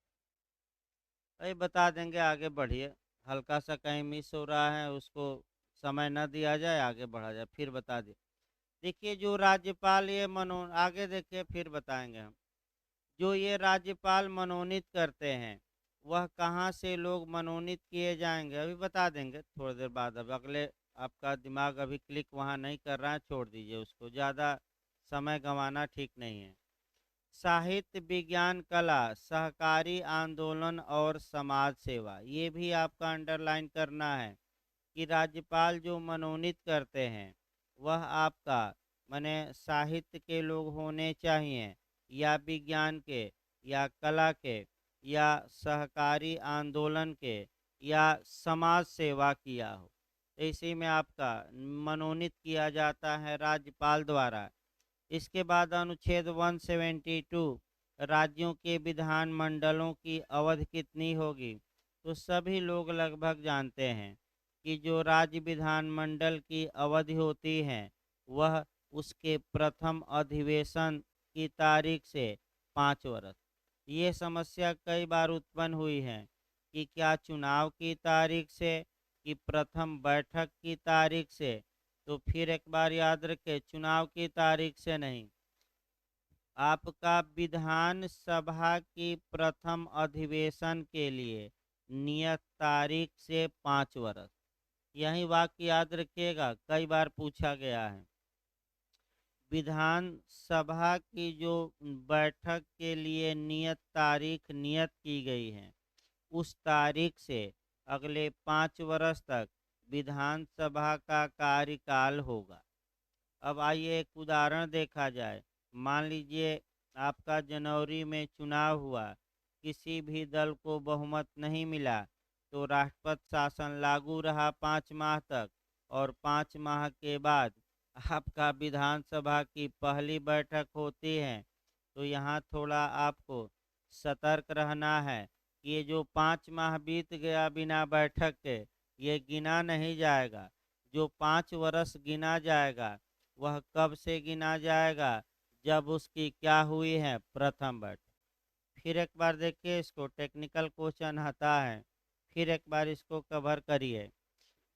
अरे बता देंगे, आगे बढ़िए। हल्का सा कहीं मिस हो रहा है, उसको समय न दिया जाए, आगे बढ़ा जाए, फिर बता दे। देखिए जो राज्यपाल ये आगे देखिए फिर बताएंगे हम। जो ये राज्यपाल मनोनीत करते हैं वह कहाँ से लोग मनोनीत किए जाएंगे, अभी बता देंगे थोड़ी देर बाद। अब अगले, आपका दिमाग अभी क्लिक वहाँ नहीं कर रहा है, छोड़ दीजिए उसको, ज़्यादा समय गंवाना ठीक नहीं है। साहित्य, विज्ञान, कला, सहकारी आंदोलन और समाज सेवा, ये भी आपका अंडरलाइन करना है कि राज्यपाल जो मनोनीत करते हैं वह आपका माने साहित्य के लोग होने चाहिए, या विज्ञान के, या कला के, या सहकारी आंदोलन के, या समाज सेवा किया हो। तो इसी में आपका मनोनीत किया जाता है राज्यपाल द्वारा। इसके बाद अनुच्छेद 172, राज्यों के विधानमंडलों की अवधि कितनी होगी, तो सभी लोग लगभग जानते हैं कि जो राज्य विधानमंडल की अवधि होती है वह उसके प्रथम अधिवेशन की तारीख से 5 वर्ष। ये समस्या कई बार उत्पन्न हुई है कि क्या चुनाव की तारीख से कि प्रथम बैठक की तारीख से। तो फिर एक बार याद रखें, चुनाव की तारीख से नहीं, आपका विधान सभा की प्रथम अधिवेशन के लिए नियत तारीख से 5 वर्ष। यही वाक्य याद रखिएगा, कई बार पूछा गया है। विधान सभा की जो बैठक के लिए नियत तारीख नियत की गई है उस तारीख से अगले 5 वर्ष तक विधानसभा का कार्यकाल होगा। अब आइए एक उदाहरण देखा जाए। मान लीजिए आपका जनवरी में चुनाव हुआ, किसी भी दल को बहुमत नहीं मिला, तो राष्ट्रपति शासन लागू रहा 5 माह तक, और 5 माह के बाद आपका विधानसभा की पहली बैठक होती है। तो यहाँ थोड़ा आपको सतर्क रहना है कि ये जो 5 माह बीत गया बिना बैठक के, ये गिना नहीं जाएगा। जो 5 वर्ष गिना जाएगा वह कब से गिना जाएगा, जब उसकी क्या हुई है, प्रथम बैठक। फिर एक बार देखिए, इसको टेक्निकल क्वेश्चन आता है, फिर एक बार इसको कवर करिए।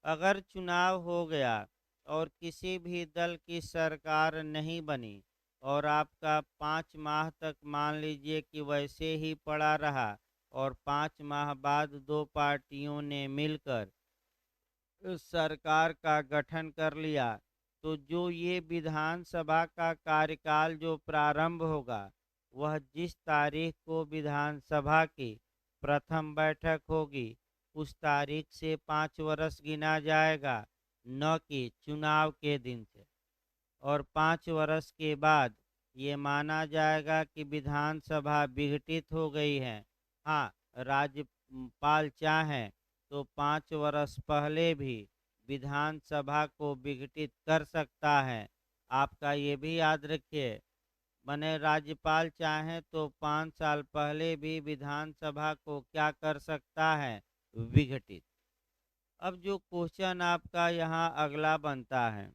अगर चुनाव हो गया और किसी भी दल की सरकार नहीं बनी और आपका 5 माह तक मान लीजिए कि वैसे ही पड़ा रहा, और 5 माह बाद दो पार्टियों ने मिलकर सरकार का गठन कर लिया, तो जो ये विधानसभा का कार्यकाल जो प्रारंभ होगा वह जिस तारीख को विधानसभा की प्रथम बैठक होगी उस तारीख से 5 वर्ष गिना जाएगा, न कि चुनाव के दिन से। और 5 वर्ष के बाद ये माना जाएगा कि विधानसभा विघटित हो गई है। हाँ, राज्यपाल चाहें तो 5 वर्ष पहले भी विधानसभा को विघटित कर सकता है। आपका ये भी याद रखिए, मने राज्यपाल चाहें तो 5 साल पहले भी विधानसभा को क्या कर सकता है, विघटित। अब जो क्वेश्चन आपका यहाँ अगला बनता है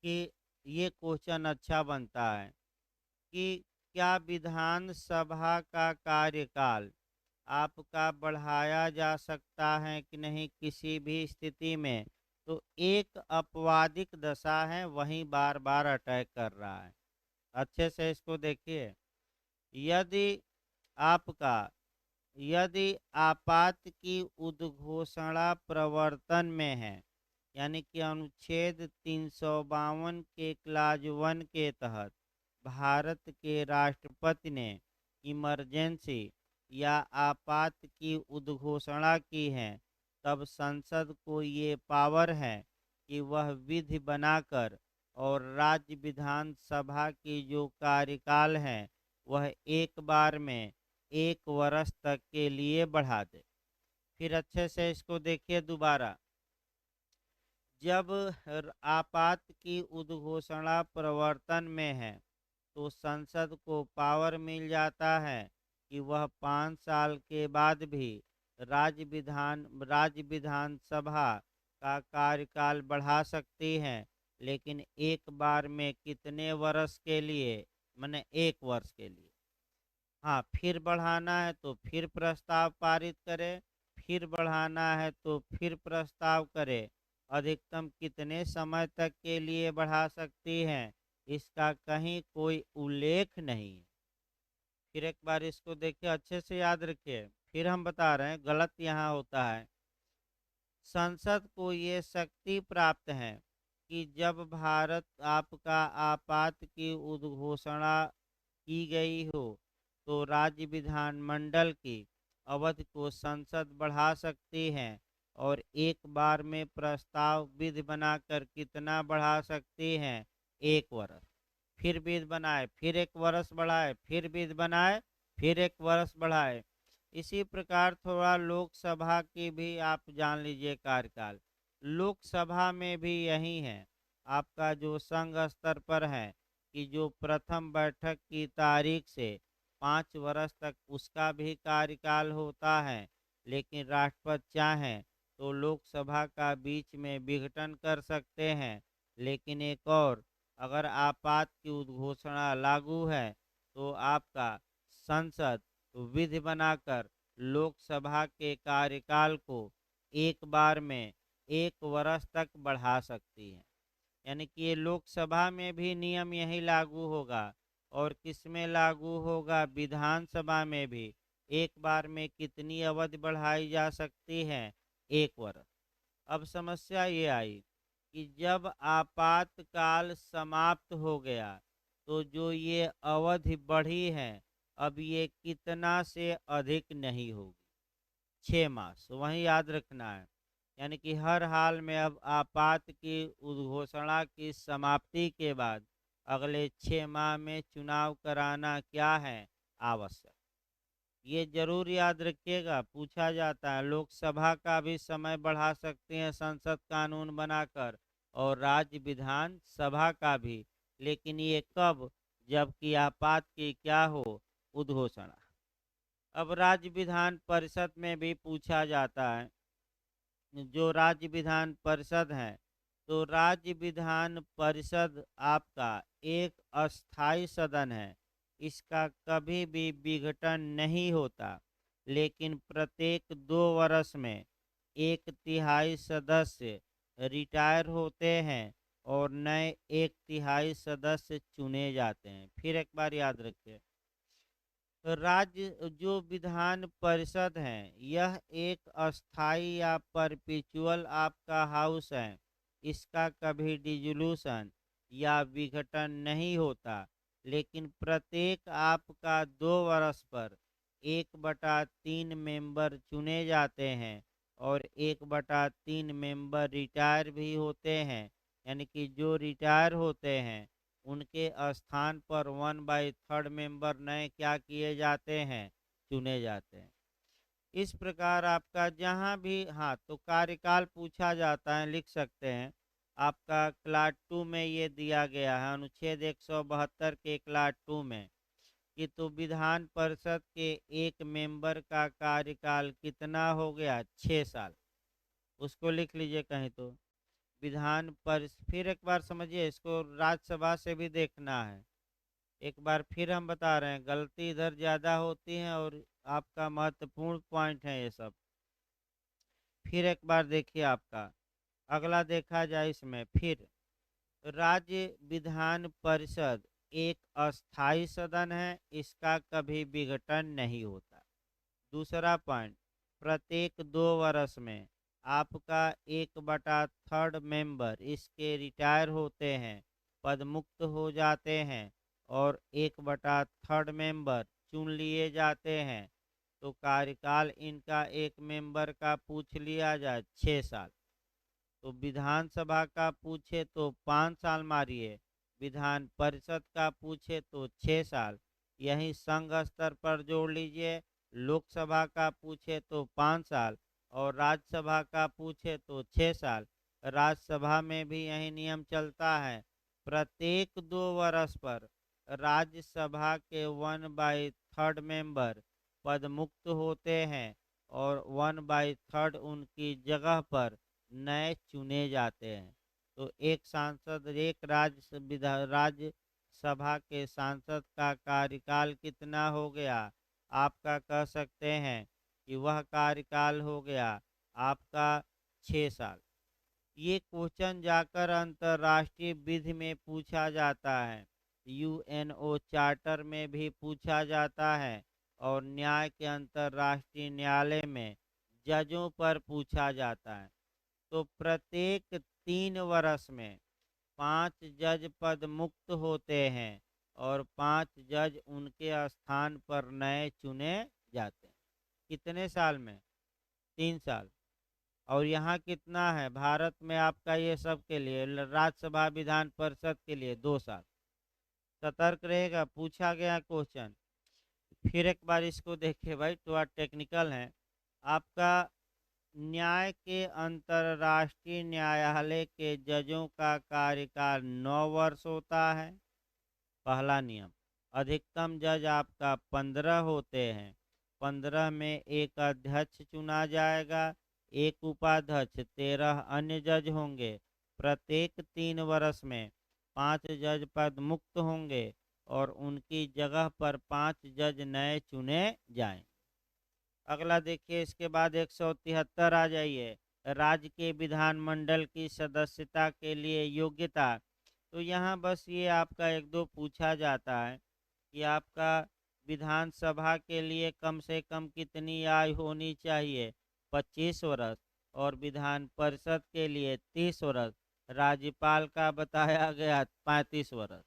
कि ये क्वेश्चन अच्छा बनता है कि क्या विधानसभा का कार्यकाल आपका बढ़ाया जा सकता है कि नहीं किसी भी स्थिति में। तो एक अपवादिक दशा है, वहीं बार बार अटैक कर रहा है। अच्छे से इसको देखिए। यदि आपका यदि आपात की उद्घोषणा प्रवर्तन में है, यानी कि अनुच्छेद 352 के क्लाज 1 के तहत भारत के राष्ट्रपति ने इमरजेंसी या आपात की उद्घोषणा की है, तब संसद को ये पावर है कि वह विधि बनाकर और राज्य विधानसभा की जो कार्यकाल है वह एक बार में 1 वर्ष तक के लिए बढ़ा दे। फिर अच्छे से इसको देखिए दोबारा। जब आपात की उद्घोषणा प्रवर्तन में है तो संसद को पावर मिल जाता है कि वह 5 साल के बाद भी राज्य विधानसभा का कार्यकाल बढ़ा सकती है, लेकिन एक बार में कितने वर्ष के लिए, माने 1 वर्ष के लिए। हाँ, फिर बढ़ाना है तो फिर प्रस्ताव पारित करे, फिर बढ़ाना है तो फिर प्रस्ताव करे। अधिकतम कितने समय तक के लिए बढ़ा सकती हैं, इसका कहीं कोई उल्लेख नहीं है। फिर एक बार इसको देखिए, अच्छे से याद रखिए, फिर हम बता रहे हैं गलत यहाँ होता है। संसद को ये शक्ति प्राप्त है कि जब भारत आपका आपात की उद्घोषणा की गई हो तो राज्य विधानमंडल की अवधि को संसद बढ़ा सकती है, और एक बार में प्रस्ताव विधि बनाकर कितना बढ़ा सकती हैं, 1 वर्ष। फिर विधि बनाए, फिर 1 वर्ष बढ़ाए, फिर विधि बनाए, फिर 1 वर्ष बढ़ाए। इसी प्रकार थोड़ा लोकसभा की भी आप जान लीजिए कार्यकाल। लोकसभा में भी यही है, आपका जो संघ स्तर पर है कि जो प्रथम बैठक की तारीख से 5 वर्ष तक उसका भी कार्यकाल होता है, लेकिन राष्ट्रपति चाहें तो लोकसभा का बीच में विघटन कर सकते हैं। लेकिन एक और, अगर आपात की उद्घोषणा लागू है तो आपका संसद विधि बनाकर लोकसभा के कार्यकाल को एक बार में 1 वर्ष तक बढ़ा सकती है। यानी कि ये लोकसभा में भी नियम यही लागू होगा। और किसमें लागू होगा? विधानसभा में भी एक बार में कितनी अवधि बढ़ाई जा सकती है? 1 वर्ष। अब समस्या ये आई कि जब आपातकाल समाप्त हो गया तो जो ये अवधि बढ़ी है, अब ये कितना से अधिक नहीं होगी, 6 मास, वहीं याद रखना है। यानी कि हर हाल में अब आपात की उद्घोषणा की समाप्ति के बाद अगले 6 माह में चुनाव कराना क्या है? आवश्यक। ये जरूर याद रखिएगा, पूछा जाता है। लोकसभा का भी समय बढ़ा सकते हैं संसद कानून बनाकर, और राज्य विधान सभा का भी। लेकिन ये कब? जबकि आपात की क्या हो? उद्घोषणा। अब राज्य विधान परिषद में भी पूछा जाता है। जो राज्य विधान परिषद है, तो राज्य विधान परिषद आपका एक अस्थाई सदन है। इसका कभी भी विघटन नहीं होता, लेकिन प्रत्येक 2 वर्ष में 1/3 सदस्य रिटायर होते हैं और नए 1/3 सदस्य चुने जाते हैं। फिर एक बार याद रखिए, राज्य जो विधान परिषद है, यह एक अस्थाई या परपेचुअल आपका हाउस है। इसका कभी डिजोल्यूशन या विघटन नहीं होता, लेकिन प्रत्येक आपका 2 वर्ष पर 1/3 मेंबर चुने जाते हैं और 1/3 मेंबर रिटायर भी होते हैं। यानी कि जो रिटायर होते हैं उनके स्थान पर 1/3 मेंबर नए क्या किए जाते हैं? चुने जाते हैं। इस प्रकार आपका जहाँ भी, हाँ, तो कार्यकाल पूछा जाता है, लिख सकते हैं। आपका क्लास 2 में ये दिया गया है, अनुच्छेद 172 के क्लास 2 में, कि तो विधान परिषद के एक मेंबर का कार्यकाल कितना हो गया? 6 साल। उसको लिख लीजिए कहीं तो। विधान पर फिर एक बार समझिए, इसको राज्यसभा से भी देखना है। एक बार फिर हम बता रहे हैं, गलती इधर ज़्यादा होती है और आपका महत्वपूर्ण पॉइंट है ये सब। फिर एक बार देखिए, आपका अगला देखा जाए इसमें। फिर राज्य विधान परिषद एक अस्थाई सदन है, इसका कभी विघटन नहीं होता। दूसरा पॉइंट, प्रत्येक 2 वर्ष में आपका 1/3 मेंबर इसके रिटायर होते हैं, पद मुक्त हो जाते हैं, और 1/3 मेंबर चुन लिए जाते हैं। तो कार्यकाल इनका एक मेंबर का पूछ लिया जाए, 6 साल। तो विधानसभा का पूछे तो 5 साल मारिए, विधान परिषद का पूछे तो 6 साल। यही संघ स्तर पर जोड़ लीजिए, लोकसभा का पूछे तो 5 साल और राज्यसभा का पूछे तो 6 साल। राज्यसभा में भी यही नियम चलता है। प्रत्येक 2 वर्ष पर राज्यसभा के 1/3 मेंबर पद मुक्त होते हैं और 1/3 उनकी जगह पर नए चुने जाते हैं। तो एक सांसद, एक राज्यसभा के सांसद का कार्यकाल कितना हो गया? आपका कह सकते हैं कि वह कार्यकाल हो गया आपका 6 साल। ये क्वेश्चन जाकर अंतर्राष्ट्रीय विधि में पूछा जाता है, यूएनओ चार्टर में भी पूछा जाता है, और न्याय के अंतर्राष्ट्रीय न्यायालय में जजों पर पूछा जाता है। तो प्रत्येक 3 वर्ष में 5 जज पद मुक्त होते हैं और 5 जज उनके स्थान पर नए चुने जाते हैं। कितने साल में? 3 साल। और यहाँ कितना है भारत में आपका? ये सब के लिए, राज्यसभा विधान परिषद के लिए 2 साल। सतर्क रहेगा, पूछा गया क्वेश्चन। फिर एक बार इसको देखिए भाई, थोड़ा टेक्निकल है आपका। न्याय के अंतर्राष्ट्रीय न्यायालय के जजों का कार्यकाल 9 वर्ष होता है। पहला नियम। अधिकतम जज आपका 15 होते हैं। 15 में एक अध्यक्ष चुना जाएगा, एक उपाध्यक्ष, 13 अन्य जज होंगे। प्रत्येक 3 वर्ष में 5 जज पद मुक्त होंगे और उनकी जगह पर 5 जज नए चुने जाएंगे। अगला देखिए, इसके बाद 173 आ जाइए। राज्य के विधानमंडल की सदस्यता के लिए योग्यता। तो यहाँ बस ये आपका एक दो पूछा जाता है कि आपका विधानसभा के लिए कम से कम कितनी आयु होनी चाहिए, 25 वर्ष, और विधान परिषद के लिए 30 वर्ष। राज्यपाल का बताया गया 35 वर्ष।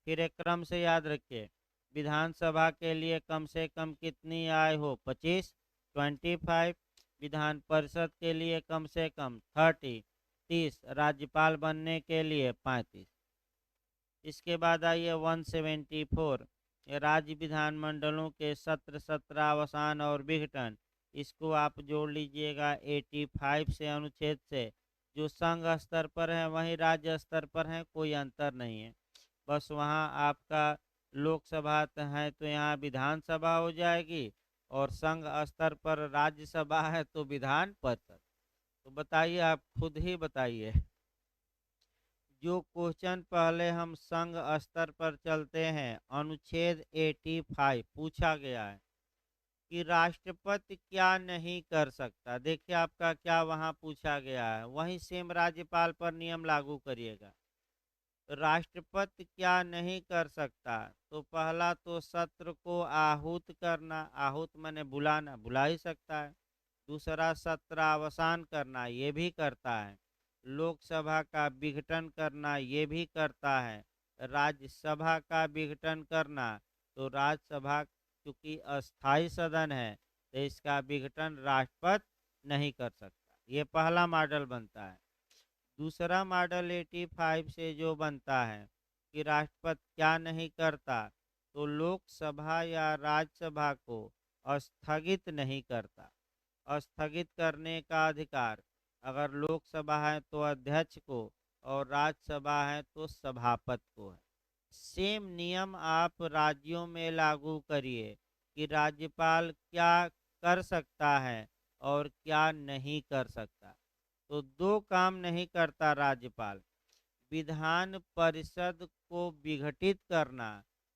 फिर एक क्रम से याद रखिए, विधानसभा के लिए कम से कम कितनी आय हो, 25, 25। विधान परिषद के लिए कम से कम 30, 30। राज्यपाल बनने के लिए 35। इसके बाद आइए 174, राज्य विधानमंडलों के सत्र, सत्रावसान और विघटन। इसको आप जोड़ लीजिएगा 85 से, अनुच्छेद से। जो संघ स्तर पर है वही राज्य स्तर पर है, कोई अंतर नहीं है। बस वहाँ आपका लोकसभा है तो यहाँ विधानसभा हो जाएगी, और संघ स्तर पर राज्यसभा है तो विधान परिषद। तो बताइए, आप खुद ही बताइए। जो क्वेश्चन पहले हम संघ स्तर पर चलते हैं, अनुच्छेद 85 पूछा गया है कि राष्ट्रपति क्या नहीं कर सकता। देखिए आपका क्या वहाँ पूछा गया है, वहीं सेम राज्यपाल पर नियम लागू करिएगा। राष्ट्रपति क्या नहीं कर सकता, तो पहला तो सत्र को आहूत करना, आहूत माने बुलाना, बुला ही सकता है। दूसरा सत्रावसान करना, ये भी करता है। लोकसभा का विघटन करना, ये भी करता है। राज्यसभा का विघटन करना, तो राज्यसभा चूंकि अस्थाई सदन है तो इसका विघटन राष्ट्रपति नहीं कर सकता। ये पहला मॉडल बनता है। दूसरा मॉडल 85 से जो बनता है कि राष्ट्रपति क्या नहीं करता, तो लोकसभा या राज्यसभा को स्थगित नहीं करता। स्थगित करने का अधिकार अगर लोकसभा है तो अध्यक्ष को, और राज्यसभा है तो सभापति को है। सेम नियम आप राज्यों में लागू करिए कि राज्यपाल क्या कर सकता है और क्या नहीं कर सकता। तो दो काम नहीं करता राज्यपाल, विधान परिषद को विघटित करना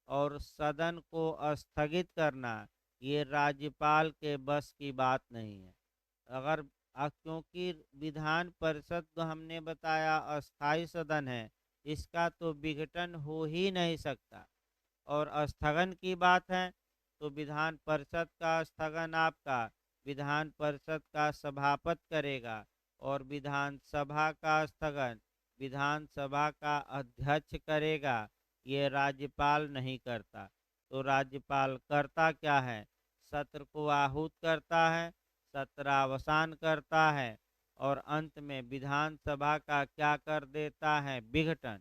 और सदन को स्थगित करना, ये राज्यपाल के बस की बात नहीं है। अगर क्योंकि विधान परिषद तो हमने बताया अस्थाई सदन है, इसका तो विघटन हो ही नहीं सकता। और स्थगन की बात है तो विधान परिषद का स्थगन आपका विधान परिषद का सभापति करेगा, और विधानसभा का स्थगन विधानसभा का अध्यक्ष करेगा। ये राज्यपाल नहीं करता। तो राज्यपाल करता क्या है, सत्र को आहूत करता है, सत्रावसान करता है, और अंत में विधानसभा का क्या कर देता है, विघटन।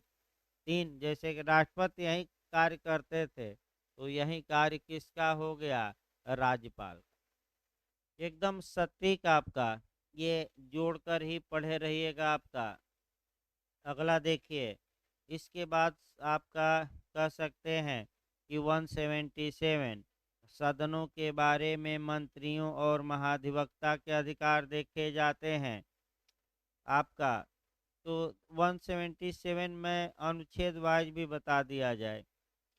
तीन, जैसे कि राष्ट्रपति यही कार्य करते थे, तो यही कार्य किसका हो गया, राज्यपाल। एकदम सटीक आपका, ये जोड़कर ही पढ़े रहिएगा आपका। अगला देखिए, इसके बाद आपका कह सकते हैं कि 177, सदनों के बारे में मंत्रियों और महाधिवक्ता के अधिकार देखे जाते हैं आपका। तो 177 में अनुच्छेद वाइज भी बता दिया जाए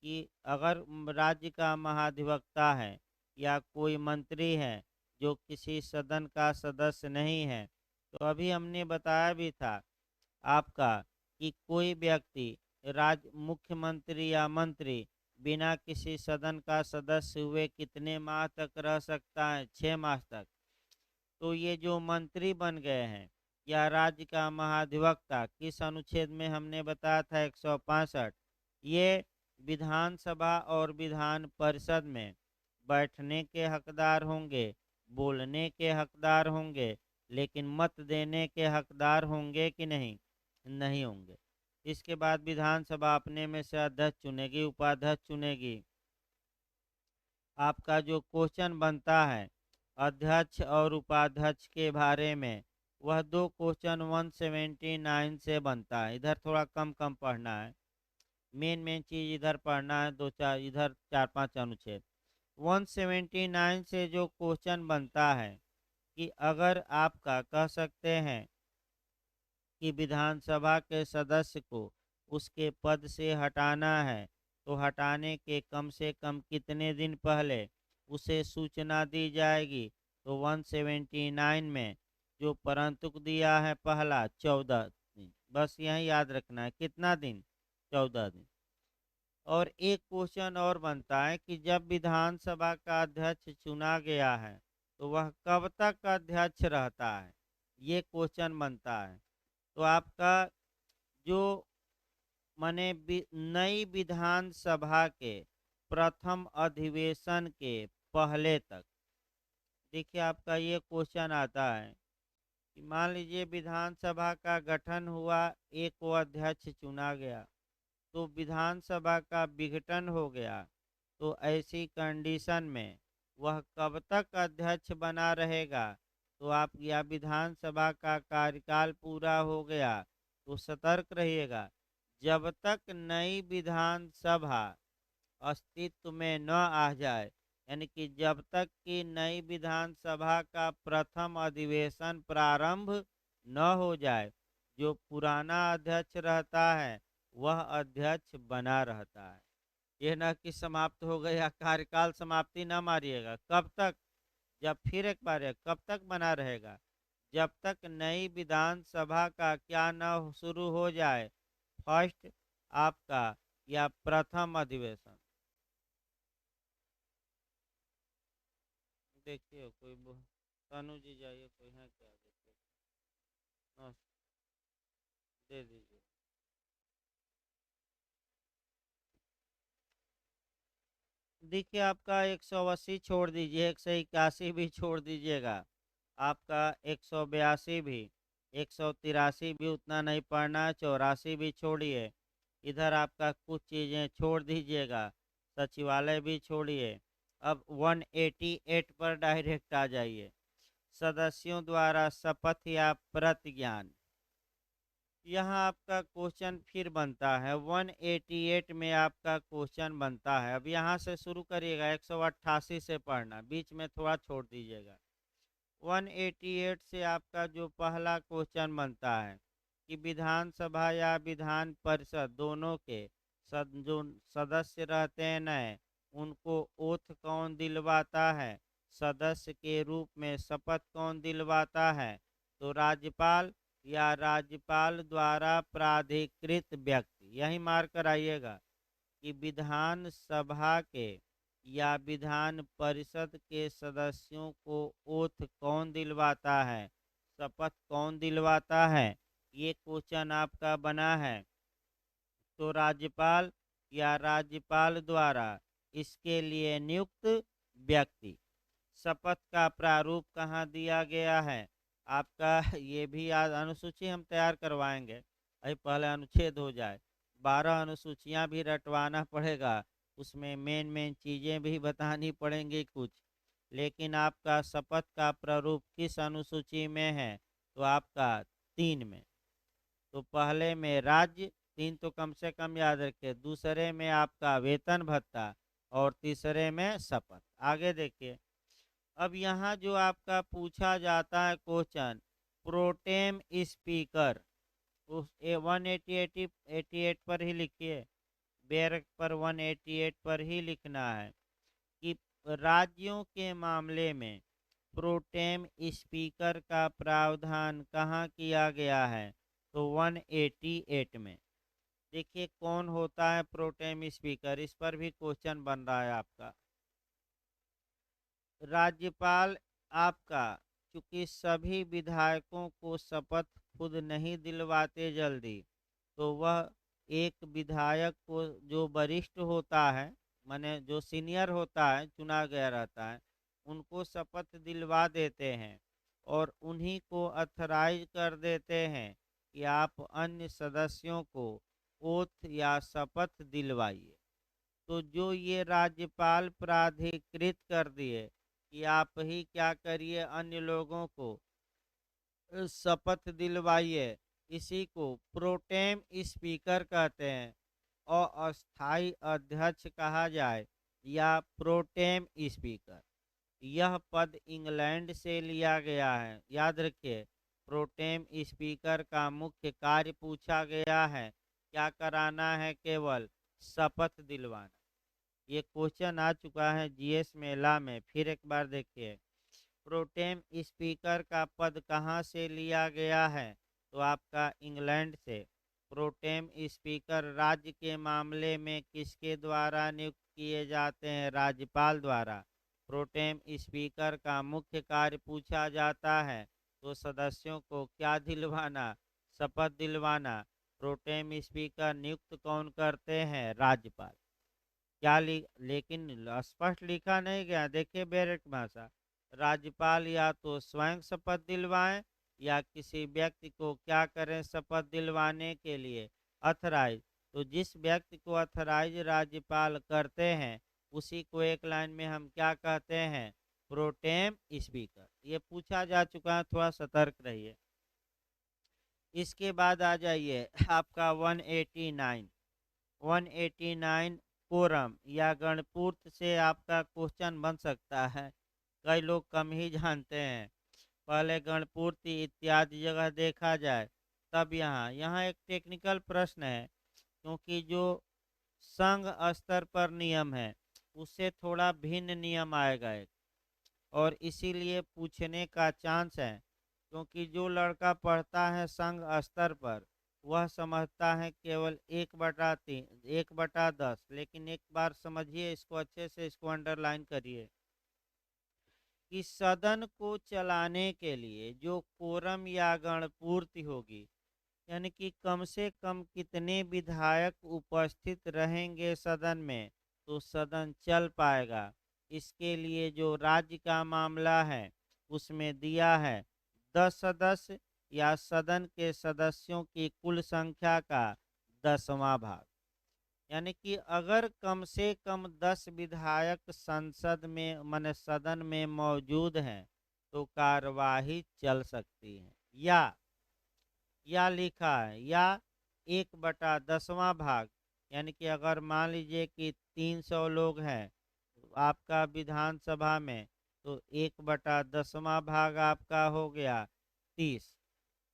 कि अगर राज्य का महाधिवक्ता है या कोई मंत्री है जो किसी सदन का सदस्य नहीं है, तो अभी हमने बताया भी था आपका कि कोई व्यक्ति राज्य मुख्यमंत्री या मंत्री बिना किसी सदन का सदस्य हुए कितने माह तक रह सकता है, 6 माह तक। तो ये जो मंत्री बन गए हैं या राज्य का महाधिवक्ता, किस अनुच्छेद में हमने बताया था, 165, ये विधानसभा और विधान परिषद में बैठने के हकदार होंगे, बोलने के हकदार होंगे, लेकिन मत देने के हकदार होंगे कि नहीं, नहीं होंगे। इसके बाद विधानसभा अपने में से अध्यक्ष चुनेगी, उपाध्यक्ष चुनेगी। आपका जो क्वेश्चन बनता है अध्यक्ष और उपाध्यक्ष के बारे में, वह दो क्वेश्चन 179 से बनता है। इधर थोड़ा कम कम पढ़ना है, मेन मेन चीज इधर पढ़ना है, दो चार इधर, 4-5 अनुच्छेद। 179 से जो क्वेश्चन बनता है कि अगर आपका कह सकते हैं कि विधानसभा के सदस्य को उसके पद से हटाना है, तो हटाने के कम से कम कितने दिन पहले उसे सूचना दी जाएगी। तो 179 में जो परंतुक दिया है पहला 14 दिन, बस यही याद रखना है, कितना दिन, 14 दिन। और एक क्वेश्चन और बनता है कि जब विधानसभा का अध्यक्ष चुना गया है तो वह कब तक अध्यक्ष रहता है, ये क्वेश्चन बनता है। तो आपका जो माने नई विधानसभा के प्रथम अधिवेशन के पहले तक, देखिए आपका ये क्वेश्चन आता है कि मान लीजिए विधानसभा का गठन हुआ, एक को अध्यक्ष चुना गया, तो विधानसभा का विघटन हो गया, तो ऐसी कंडीशन में वह कब तक अध्यक्ष बना रहेगा। तो आप या विधानसभा का कार्यकाल पूरा हो गया, तो सतर्क रहिएगा, जब तक नई विधानसभा अस्तित्व में न आ जाए, यानी कि जब तक कि नई विधानसभा का प्रथम अधिवेशन प्रारंभ न हो जाए, जो पुराना अध्यक्ष रहता है वह अध्यक्ष बना रहता है। यह न कि समाप्त हो गया, कार्यकाल समाप्ति न मारिएगा, कब तक, जब फिर एक बार है, कब तक बना रहेगा, जब तक नई विधानसभा का क्या न शुरू हो जाए, फर्स्ट आपका या प्रथम अधिवेशन। देखिए कोई तनु जी जाइए, कोई है क्या, देखिए। हाँ, दे दीजिए। देखिए आपका 180 छोड़ दीजिए, 181 भी छोड़ दीजिएगा, आपका 182 भी, 183 भी उतना नहीं पढ़ना है, 84 भी छोड़िए, इधर आपका कुछ चीज़ें छोड़ दीजिएगा, सचिवालय भी छोड़िए। अब 188 पर डायरेक्ट आ जाइए, सदस्यों द्वारा शपथ या प्रतिज्ञान। यहाँ आपका क्वेश्चन फिर बनता है 188 में, आपका क्वेश्चन बनता है, अब यहाँ से शुरू करिएगा, 188 से पढ़ना, बीच में थोड़ा छोड़ दीजिएगा। 188 से आपका जो पहला क्वेश्चन बनता है कि विधानसभा या विधान परिषद दोनों के जो सदस्य रहते हैं नए, उनको ओथ कौन दिलवाता है, सदस्य के रूप में शपथ कौन दिलवाता है। तो राज्यपाल या राज्यपाल द्वारा प्राधिकृत व्यक्ति, यही मार कर आइएगा कि विधान सभा के या विधान परिषद के सदस्यों को ओथ कौन दिलवाता है, शपथ कौन दिलवाता है, ये क्वेश्चन आपका बना है। तो राज्यपाल या राज्यपाल द्वारा इसके लिए नियुक्त व्यक्ति। शपथ का प्रारूप कहाँ दिया गया है, आपका ये भी याद, अनुसूची हम तैयार करवाएंगे, अभी पहले अनुच्छेद हो जाए, 12 अनुसूचियां भी रटवाना पड़ेगा, उसमें मेन मेन चीज़ें भी बतानी पड़ेंगी कुछ। लेकिन आपका शपथ का प्रारूप किस अनुसूची में है, तो आपका 3 में। तो पहले में राज्य, 3 तो कम से कम याद रखिए, दूसरे में आपका वेतन भत्ता, और तीसरे में शपथ। आगे देखिए, अब यहाँ जो आपका पूछा जाता है क्वेश्चन, प्रोटेम स्पीकर, उस 188 पर ही लिखिए, बैरक पर 188 पर ही लिखना है कि राज्यों के मामले में प्रोटेम स्पीकर का प्रावधान कहाँ किया गया है, तो 188 में। देखिए कौन होता है प्रोटेम स्पीकर, इस पर भी क्वेश्चन बन रहा है आपका। राज्यपाल आपका, चूंकि सभी विधायकों को शपथ खुद नहीं दिलवाते जल्दी, तो वह एक विधायक को जो वरिष्ठ होता है, माने जो सीनियर होता है, चुना गया रहता है, उनको शपथ दिलवा देते हैं और उन्हीं को अथराइज कर देते हैं कि आप अन्य सदस्यों को ओथ या शपथ दिलवाइए। तो जो ये राज्यपाल प्राधिकृत कर दिए कि आप ही क्या करिए, अन्य लोगों को शपथ दिलवाइए, इसी को प्रोटेम स्पीकर कहते हैं, और अस्थाई अध्यक्ष कहा जाए, या प्रोटेम स्पीकर। यह पद इंग्लैंड से लिया गया है। याद रखिए, प्रोटेम स्पीकर का मुख्य कार्य पूछा गया है क्या कराना है, केवल शपथ दिलवाना। ये क्वेश्चन आ चुका है जीएस मेला में। फिर एक बार देखिए, प्रोटेम स्पीकर का पद कहाँ से लिया गया है, तो आपका इंग्लैंड से। प्रोटेम स्पीकर राज्य के मामले में किसके द्वारा नियुक्त किए जाते हैं, राज्यपाल द्वारा। प्रोटेम स्पीकर का मुख्य कार्य पूछा जाता है तो सदस्यों को क्या दिलवाना, शपथ दिलवाना। प्रोटेम स्पीकर नियुक्त कौन करते हैं, राज्यपाल। लेकिन स्पष्ट लिखा नहीं गया, देखिए बैरक भाषा। राज्यपाल या तो स्वयं शपथ दिलवाएं या किसी व्यक्ति को क्या करें शपथ दिलवाने के लिए, अथराइज। तो जिस व्यक्ति को अथराइज राज्यपाल करते हैं उसी को एक लाइन में हम क्या कहते हैं, प्रोटेम स्पीकर। ये पूछा जा चुका है, थोड़ा सतर्क रहिए। इसके बाद आ जाइए आपका 189। 189 कोरम या गणपूर्त से आपका क्वेश्चन बन सकता है। कई लोग कम ही जानते हैं। पहले गणपूर्ति इत्यादि जगह देखा जाए तब यहाँ एक टेक्निकल प्रश्न है, क्योंकि जो संघ स्तर पर नियम है उससे थोड़ा भिन्न नियम आएगा एक, और इसीलिए पूछने का चांस है। क्योंकि जो लड़का पढ़ता है संघ स्तर पर वह समझता है केवल 1/3, 1/10। लेकिन एक बार समझिए इसको अच्छे से, इसको अंडरलाइन करिए कि सदन को चलाने के लिए जो कोरम या गणपूर्ति होगी, यानी कि कम से कम कितने विधायक उपस्थित रहेंगे सदन में तो सदन चल पाएगा। इसके लिए जो राज्य का मामला है उसमें दिया है 10 सदस्य या सदन के सदस्यों की कुल संख्या का 10वां भाग। यानी कि अगर कम से कम 10 विधायक संसद में माने सदन में मौजूद हैं तो कार्यवाही चल सकती है। या लिखा है या 1/10वां भाग। यानी कि अगर मान लीजिए कि 300 लोग हैं आपका विधानसभा में, तो 1/10वां भाग आपका हो गया 30।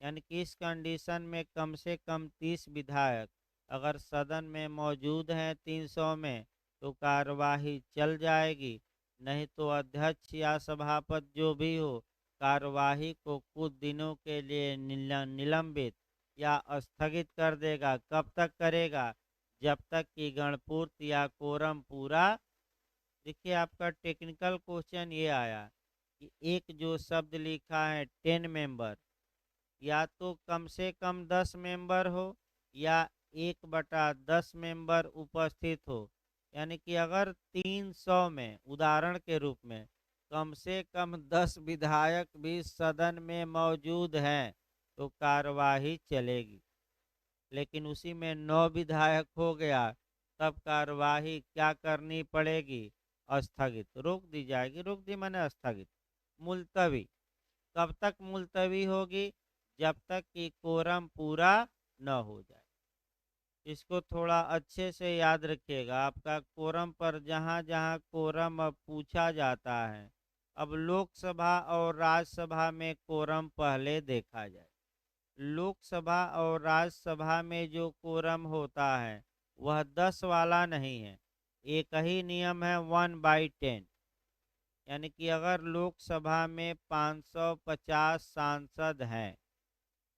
यानी कि इस कंडीशन में कम से कम 30 विधायक अगर सदन में मौजूद हैं 300 में तो कार्यवाही चल जाएगी। नहीं तो अध्यक्ष या सभापति जो भी हो कार्यवाही को कुछ दिनों के लिए निलंबित या स्थगित कर देगा। कब तक करेगा, जब तक कि गणपूर्ति या कोरम पूरा। देखिए आपका टेक्निकल क्वेश्चन ये आया कि एक जो शब्द लिखा है 10 मेंबर, या तो कम से कम 10 मेंबर हो या 1/10 मेंबर उपस्थित हो। यानी कि अगर 300 में उदाहरण के रूप में कम से कम 10 विधायक भी सदन में मौजूद हैं तो कार्यवाही चलेगी। लेकिन उसी में 9 विधायक हो गया तब कार्यवाही क्या करनी पड़ेगी, स्थगित, रोक दी जाएगी। रोक दी माने स्थगित, मुलतवी। कब तक मुलतवी होगी, जब तक कि कोरम पूरा न हो जाए। इसको थोड़ा अच्छे से याद रखिएगा। आपका कोरम पर जहाँ जहाँ कोरम अब पूछा जाता है, अब लोकसभा और राज्यसभा में कोरम पहले देखा जाए। लोकसभा और राज्यसभा में जो कोरम होता है वह 10 वाला नहीं है। एक ही नियम है 1/10। यानी कि अगर लोकसभा में 550 सांसद हैं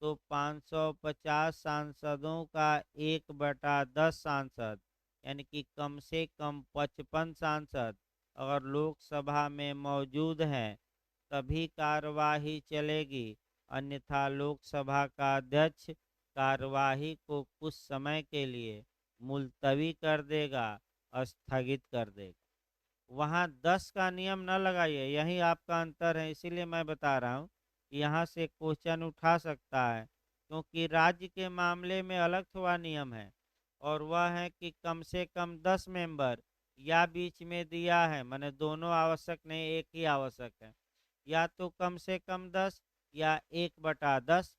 तो 550 सांसदों का 1/10 सांसद, यानी कि कम से कम 55 सांसद अगर लोकसभा में मौजूद हैं तभी कार्यवाही चलेगी। अन्यथा लोकसभा का अध्यक्ष कार्यवाही को कुछ समय के लिए मुलतवी कर देगा, स्थगित कर देगा। वहाँ 10 का नियम न लगाइए, यही आपका अंतर है। इसीलिए मैं बता रहा हूँ कि यहाँ से क्वेश्चन उठा सकता है, क्योंकि राज्य के मामले में अलग थोड़ा नियम है, और वह है कि कम से कम 10 मेंबर, या बीच में दिया है माने दोनों आवश्यक नहीं, एक ही आवश्यक है। या तो कम से कम 10 या 1/10।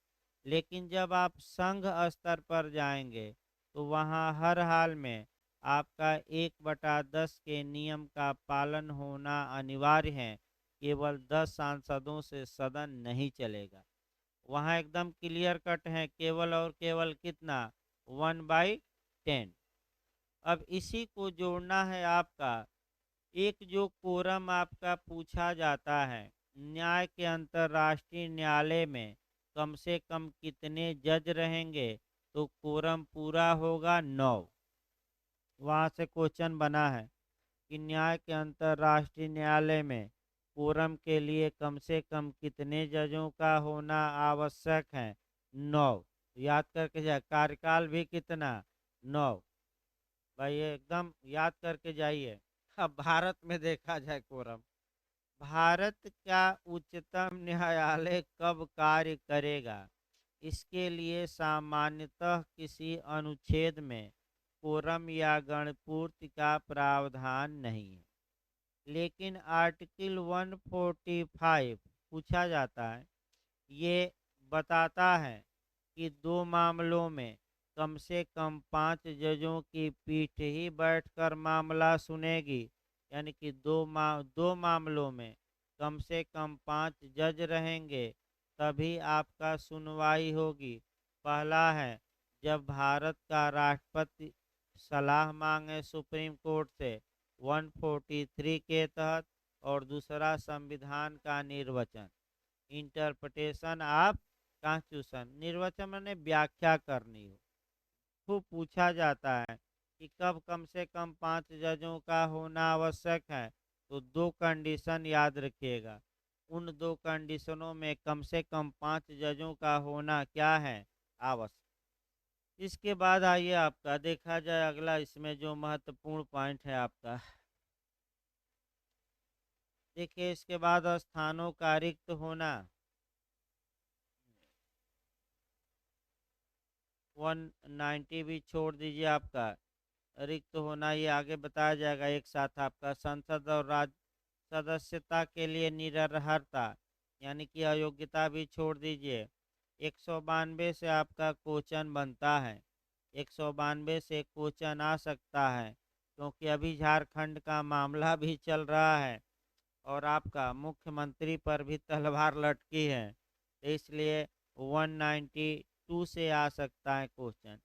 लेकिन जब आप संघ स्तर पर जाएंगे तो वहाँ हर हाल में आपका 1/10 के नियम का पालन होना अनिवार्य है। केवल 10 सांसदों से सदन नहीं चलेगा। वहाँ एकदम क्लियर कट है, केवल और केवल कितना, 1/10। अब इसी को जोड़ना है आपका। एक जो कोरम आपका पूछा जाता है, न्याय के अंतर्राष्ट्रीय न्यायालय में कम से कम कितने जज रहेंगे, तो कोरम पूरा होगा 9। वहाँ से क्वेश्चन बना है कि न्याय के अंतर्राष्ट्रीय न्यायालय में कोरम के लिए कम से कम कितने जजों का होना आवश्यक है, 9। याद करके जाए, कार्यकाल भी कितना, 9। भाई ये एकदम याद करके जाइए। अब भारत में देखा जाए कोरम, भारत का उच्चतम न्यायालय कब कार्य करेगा, इसके लिए सामान्यतः किसी अनुच्छेद में कोरम या गणपूर्ति का प्रावधान नहीं है। लेकिन आर्टिकल 145 पूछा जाता है, ये बताता है कि दो मामलों में कम से कम 5 जजों की पीठ ही बैठकर मामला सुनेगी। यानी कि दो मामलों में कम से कम 5 जज रहेंगे, तभी आपका सुनवाई होगी। पहला है जब भारत का राष्ट्रपति सलाह मांगे सुप्रीम कोर्ट से 143 के तहत, और दूसरा संविधान का निर्वचन, इंटरप्रिटेशन ऑफ कॉन्स्टिट्यूशन। निर्वचन मैंने व्याख्या करनी हो। खूब पूछा जाता है कि कब कम से कम 5 जजों का होना आवश्यक है, तो दो कंडीशन याद रखिएगा। उन दो कंडीशनों में कम से कम 5 जजों का होना क्या है, आवश्यक। इसके बाद आइए आपका देखा जाए अगला, इसमें जो महत्वपूर्ण पॉइंट है आपका, देखिए इसके बाद स्थानों का रिक्त होना, 190 भी छोड़ दीजिए आपका, रिक्त होना ये आगे बताया जाएगा। एक साथ आपका संसद और राज्य सदस्यता के लिए निरर्हता यानी कि अयोग्यता भी छोड़ दीजिए। 192 से आपका क्वेश्चन बनता है, 192 से क्वेश्चन आ सकता है, क्योंकि अभी झारखंड का मामला भी चल रहा है और आपका मुख्यमंत्री पर भी तलवार लटकी है, तो इसलिए 192 से आ सकता है क्वेश्चन।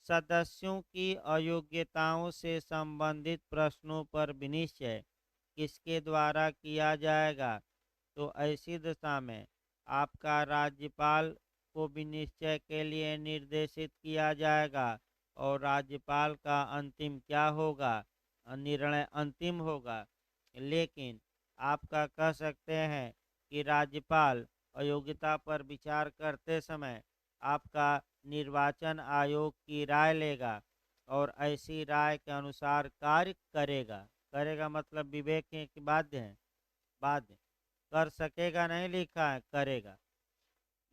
सदस्यों की अयोग्यताओं से संबंधित प्रश्नों पर विनिश्चय किसके द्वारा किया जाएगा, तो ऐसी दशा में आपका राज्यपाल को विनिश्चय के लिए निर्देशित किया जाएगा, और राज्यपाल का अंतिम क्या होगा, निर्णय अंतिम होगा। लेकिन आपका कह सकते हैं कि राज्यपाल अयोग्यता पर विचार करते समय आपका निर्वाचन आयोग की राय लेगा, और ऐसी राय के अनुसार कार्य करेगा। करेगा मतलब विवेक के बाध्य है, बाध्य, कर सकेगा नहीं लिखा है, करेगा।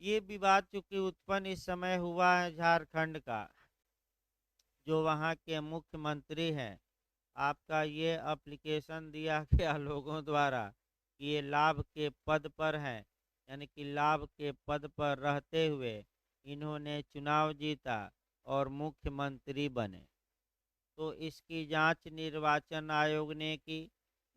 ये विवाद चूंकि उत्पन्न इस समय हुआ है झारखंड का, जो वहाँ के मुख्यमंत्री हैं, आपका ये एप्लीकेशन दिया गया लोगों द्वारा कि ये लाभ के पद पर हैं, यानी कि लाभ के पद पर रहते हुए इन्होंने चुनाव जीता और मुख्यमंत्री बने। तो इसकी जांच निर्वाचन आयोग ने की।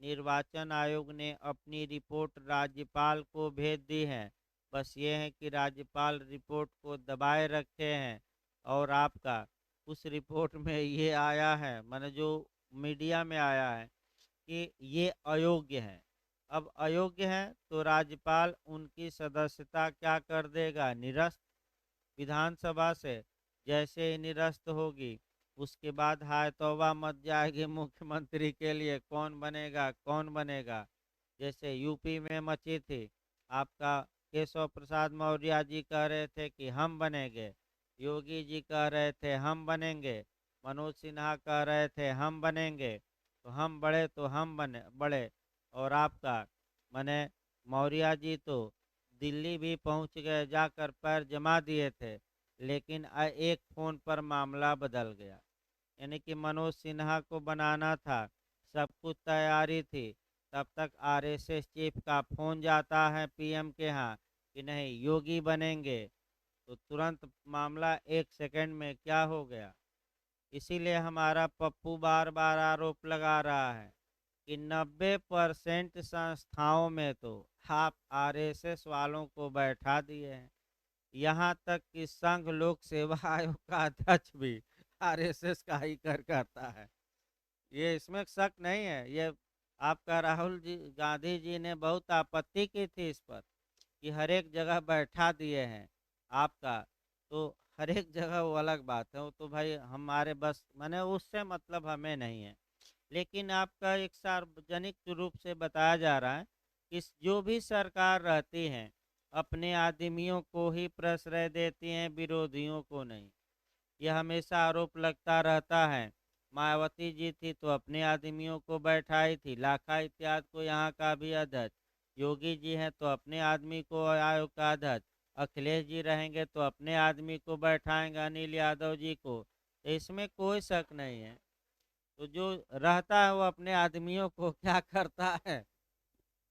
निर्वाचन आयोग ने अपनी रिपोर्ट राज्यपाल को भेज दी है। बस ये है कि राज्यपाल रिपोर्ट को दबाए रखे हैं, और आपका उस रिपोर्ट में ये आया है, माने जो मीडिया में आया है कि ये अयोग्य है। अब अयोग्य है तो राज्यपाल उनकी सदस्यता क्या कर देगा, निरस्त। विधानसभा से जैसे ही निरस्त होगी, उसके बाद हाय तौबा मच जाएगी मुख्यमंत्री के लिए, कौन बनेगा कौन बनेगा। जैसे यूपी में मची थी, आपका केशव प्रसाद मौर्य जी कह रहे थे कि हम बनेंगे, योगी जी कह रहे थे हम बनेंगे, मनोज सिन्हा कह रहे थे हम बनेंगे, तो हम बड़े तो हम बने बड़े, और आपका मने मौर्य जी तो दिल्ली भी पहुंच गए, जाकर पैर जमा दिए थे। लेकिन एक फ़ोन पर मामला बदल गया, यानी कि मनोज सिन्हा को बनाना था, सब कुछ तैयारी थी, तब तक आरएसएस चीफ का फ़ोन जाता है पीएम के यहाँ कि नहीं योगी बनेंगे, तो तुरंत मामला 1 सेकंड में क्या हो गया, इसीलिए हमारा पप्पू बार बार आरोप लगा रहा है कि 90% संस्थाओं में तो आप आरएसएस वालों को बैठा दिए हैं। यहाँ तक कि संघ लोक सेवा आयोग का अध्यक्ष भी आरएसएस का ही कर करता है। ये इसमें शक नहीं है। ये आपका राहुल जी गांधी जी ने बहुत आपत्ति की थी इस पर कि हर एक जगह बैठा दिए हैं आपका। तो हर एक जगह वो अलग बात है, वो तो भाई हमारे बस मैंने उससे मतलब हमें नहीं है। लेकिन आपका एक सार्वजनिक रूप से बताया जा रहा है कि जो भी सरकार रहती है अपने आदमियों को ही प्रश्रय देती हैं, विरोधियों को नहीं। यह हमेशा आरोप लगता रहता है। मायावती जी थी तो अपने आदमियों को बैठाई थी, लाखा इत्यादि को यहाँ का भी अध्यक्ष। योगी जी हैं तो अपने आदमी को आयोग का अध्यक्ष। अखिलेश जी रहेंगे तो अपने आदमी को बैठाएंगे, अनिल यादव जी को। तो इसमें कोई शक नहीं है। तो जो रहता है वो अपने आदमियों को क्या करता है,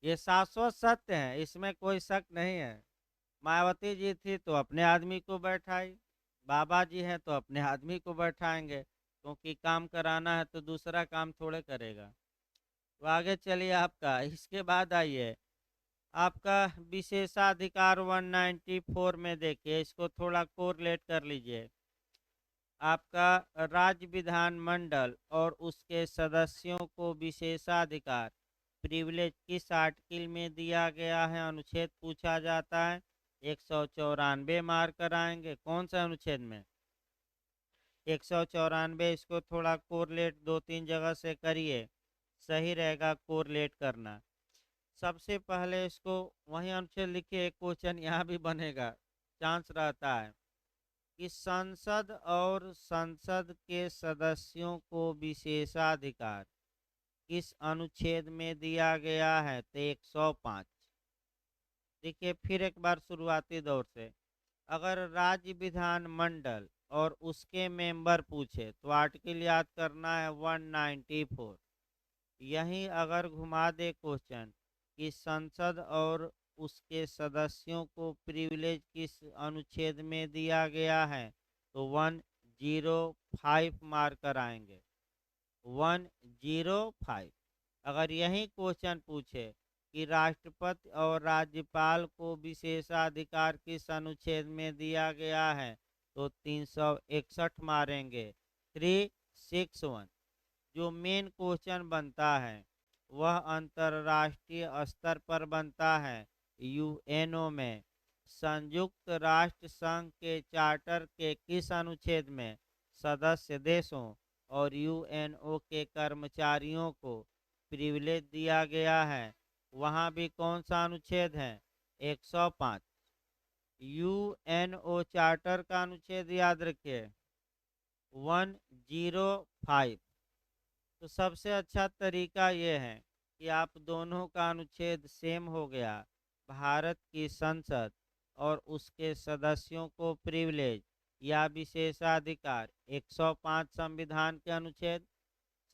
ये शाश्वत सत्य है, इसमें कोई शक नहीं है। मायावती जी थी तो अपने आदमी को बैठाई, बाबा जी हैं तो अपने आदमी को बैठाएंगे, क्योंकि काम कराना है तो दूसरा काम थोड़े करेगा। तो आगे चलिए, आपका इसके बाद आइए आपका विशेषाधिकार 194 में देखिए, इसको थोड़ा कोरिलेट कर लीजिए। आपका राज्य विधानमंडल और उसके सदस्यों को विशेषाधिकार प्रिविलेज किस आर्टिकल में दिया गया है, अनुच्छेद पूछा जाता है। 194 मार्क कराएंगे, कौन सा अनुच्छेद में? 194। इसको थोड़ा कोरिलेट 2-3 जगह से करिए, सही रहेगा कोरिलेट करना। सबसे पहले इसको वही अनुच्छेद लिखिए, क्वेश्चन यहाँ भी बनेगा, चांस रहता है कि संसद और संसद के सदस्यों को विशेषाधिकार किस अनुच्छेद में दिया गया है, तो 105। देखिए फिर एक बार शुरुआती दौर से, अगर राज्य विधानमंडल और उसके मेंबर पूछे तो आर्टिकल याद करना है 194। यहीं अगर घुमा दे क्वेश्चन कि संसद और उसके सदस्यों को प्रिविलेज किस अनुच्छेद में दिया गया है, तो 105 मार्क कराएंगे, 105। अगर यही क्वेश्चन पूछे कि राष्ट्रपति और राज्यपाल को विशेषाधिकार किस अनुच्छेद में दिया गया है, तो 361 मारेंगे, 361। जो मेन क्वेश्चन बनता है वह अंतर्राष्ट्रीय स्तर पर बनता है, यूएनओ में संयुक्त राष्ट्र संघ के चार्टर के किस अनुच्छेद में सदस्य देशों और यूएनओ के कर्मचारियों को प्रिविलेज दिया गया है, वहाँ भी कौन सा अनुच्छेद है, 105। यूएनओ चार्टर का अनुच्छेद याद रखिए, 105। तो सबसे अच्छा तरीका ये है कि आप दोनों का अनुच्छेद सेम हो गया। भारत की संसद और उसके सदस्यों को प्रिविलेज या विशेषाधिकार 105 संविधान के अनुच्छेद,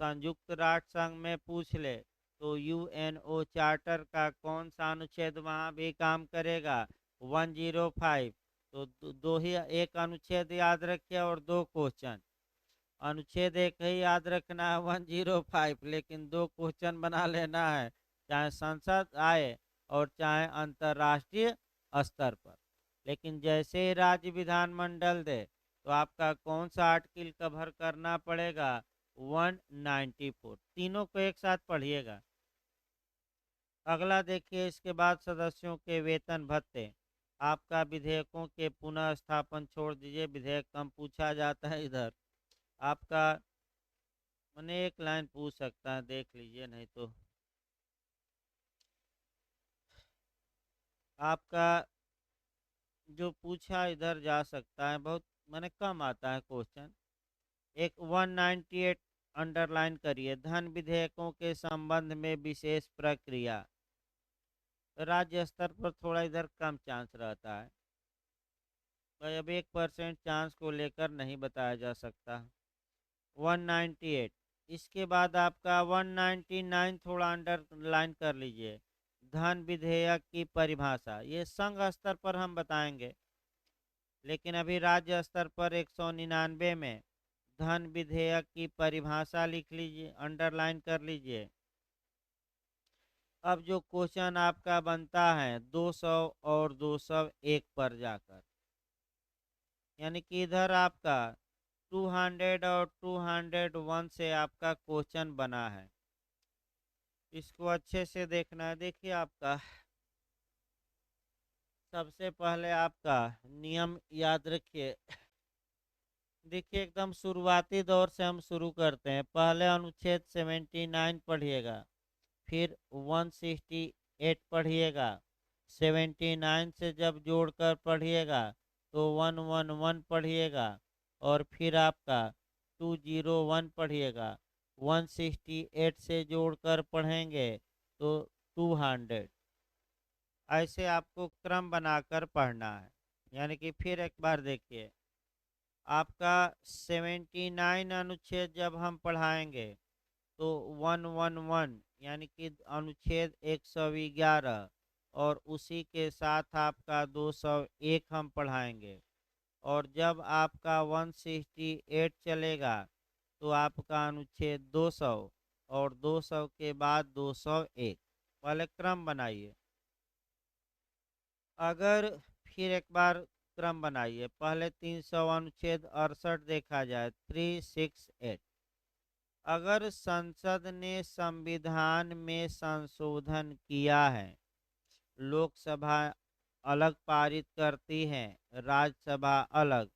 संयुक्त राष्ट्र संघ में पूछ ले तो यूएनओ चार्टर का कौन सा अनुच्छेद वहाँ भी काम करेगा, 105। तो दो ही, एक अनुच्छेद याद रखिए और दो क्वेश्चन। अनुच्छेद एक ही याद रखना है 105, लेकिन दो क्वेश्चन बना लेना है, चाहे संसद आए और चाहे अंतर्राष्ट्रीय स्तर पर। लेकिन जैसे ही राज्य विधानमंडल दे तो आपका कौन सा आर्टिकल कवर करना पड़ेगा, 194। तीनों को एक साथ पढ़िएगा। अगला देखिए, इसके बाद सदस्यों के वेतन भत्ते। आपका विधेयकों के पुनः स्थापन छोड़ दीजिए, विधेयक कम पूछा जाता है इधर। आपका मैंने एक लाइन पूछ सकता है, देख लीजिए, नहीं तो आपका जो पूछा इधर जा सकता है, बहुत मैंने कम आता है क्वेश्चन। एक 198 अंडरलाइन करिए, धन विधेयकों के संबंध में विशेष प्रक्रिया। राज्य स्तर पर थोड़ा इधर कम चांस रहता है भाई, अब 1% चांस को लेकर नहीं बताया जा सकता। 198। इसके बाद आपका 199 थोड़ा अंडरलाइन कर लीजिए, धन विधेयक की परिभाषा। ये संघ स्तर पर हम बताएंगे, लेकिन अभी राज्य स्तर पर 199 में धन विधेयक की परिभाषा लिख लीजिए, अंडरलाइन कर लीजिए। अब जो क्वेश्चन आपका बनता है 200 और 201 पर जाकर, यानी कि इधर आपका 200 और 201 से आपका क्वेश्चन बना है। इसको अच्छे से देखना है। देखिए आपका सबसे पहले आपका नियम याद रखिए। देखिए एकदम शुरुआती दौर से हम शुरू करते हैं। पहले अनुच्छेद 79 पढ़िएगा, फिर 168 पढ़िएगा, 79 से जब जोड़कर पढ़िएगा तो 111 पढ़िएगा, और फिर आपका 201 पढ़िएगा, 168 से जोड़कर पढ़ेंगे तो 200। ऐसे आपको क्रम बनाकर पढ़ना है। यानी कि फिर एक बार देखिए, आपका 79 अनुच्छेद जब हम पढ़ाएंगे तो 111 यानी कि अनुच्छेद 111, और उसी के साथ आपका 201 हम पढ़ाएंगे। और जब आपका 168 चलेगा तो आपका अनुच्छेद 200, और 200 के बाद 201। पहले क्रम बनाइए। अगर फिर एक बार क्रम बनाइए, पहले 300 अनुच्छेद 68 देखा जाए, 368। अगर संसद ने संविधान में संशोधन किया है, लोकसभा अलग पारित करती है, राज्यसभा अलग,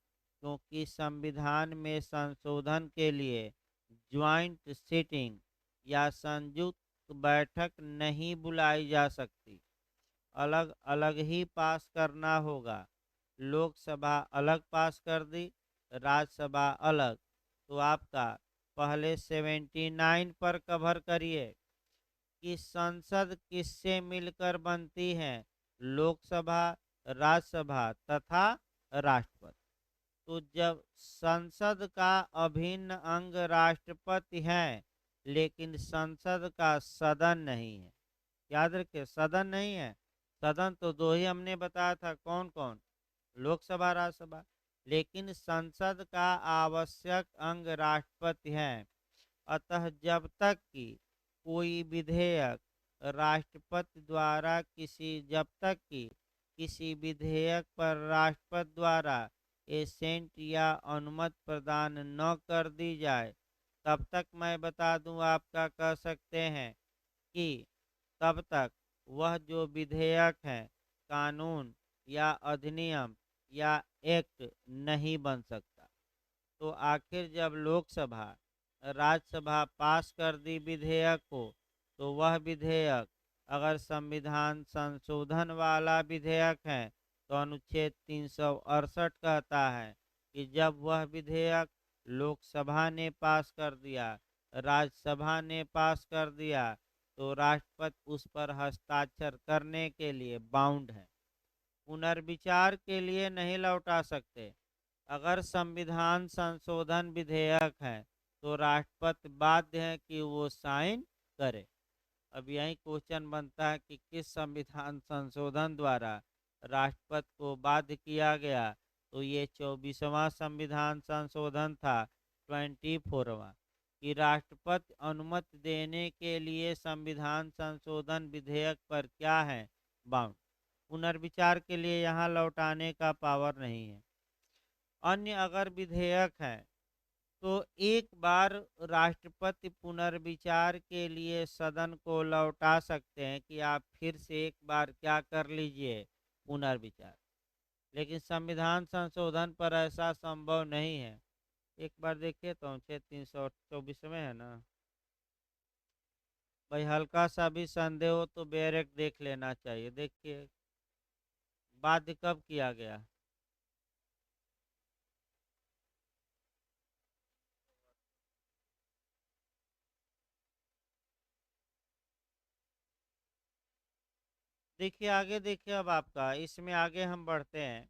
क्योंकि संविधान में संशोधन के लिए ज्वाइंट सिटिंग या संयुक्त बैठक नहीं बुलाई जा सकती, अलग अलग ही पास करना होगा। लोकसभा अलग पास कर दी, राज्यसभा अलग। तो आपका पहले 79 पर कवर करिए कि संसद किससे मिलकर बनती है, लोकसभा, राज्यसभा तथा राष्ट्रपति। तो जब संसद का अभिन्न अंग राष्ट्रपति है, लेकिन संसद का सदन नहीं है। याद रखिए, सदन नहीं है। सदन तो दो ही हमने बताया था, कौन कौन, लोकसभा, राज्यसभा। लेकिन संसद का आवश्यक अंग राष्ट्रपति है। अतः कोई विधेयक राष्ट्रपति द्वारा जब तक कि किसी विधेयक पर राष्ट्रपति द्वारा एसेंट या अनुमति प्रदान न कर दी जाए, तब तक मैं बता दूं, आपका कह सकते हैं कि तब तक वह जो विधेयक है, कानून या अधिनियम या एक्ट नहीं बन सकता। तो आखिर जब लोकसभा, राज्यसभा पास कर दी विधेयक को, तो वह विधेयक अगर संविधान संशोधन वाला विधेयक है तो अनुच्छेद 368 कहता है कि जब वह विधेयक लोकसभा ने पास कर दिया, राज्यसभा ने पास कर दिया, तो राष्ट्रपति उस पर हस्ताक्षर करने के लिए बाउंड है, पुनर्विचार के लिए नहीं लौटा सकते। अगर संविधान संशोधन विधेयक है तो राष्ट्रपति बाध्य है कि वो साइन करे। अब यही क्वेश्चन बनता है कि किस संविधान संशोधन द्वारा राष्ट्रपति को बाध्य किया गया, तो ये 24वां संविधान संशोधन था, 24वां, कि राष्ट्रपति अनुमति देने के लिए संविधान संशोधन विधेयक पर क्या है, बाउंड। पुनर्विचार के लिए यहाँ लौटाने का पावर नहीं है। अन्य अगर विधेयक है तो एक बार राष्ट्रपति पुनर्विचार के लिए सदन को लौटा सकते हैं कि आप फिर से एक बार क्या कर लीजिए, पुनर्विचार। लेकिन संविधान संशोधन पर ऐसा संभव नहीं है। एक बार देखिए तो अनुच्छेद 324 में है ना भाई, हल्का सा भी संदेह हो तो डायरेक्ट देख लेना चाहिए। देखिए बाध्य कब किया गया, देखिए आगे। देखिए अब आपका इसमें आगे हम बढ़ते हैं।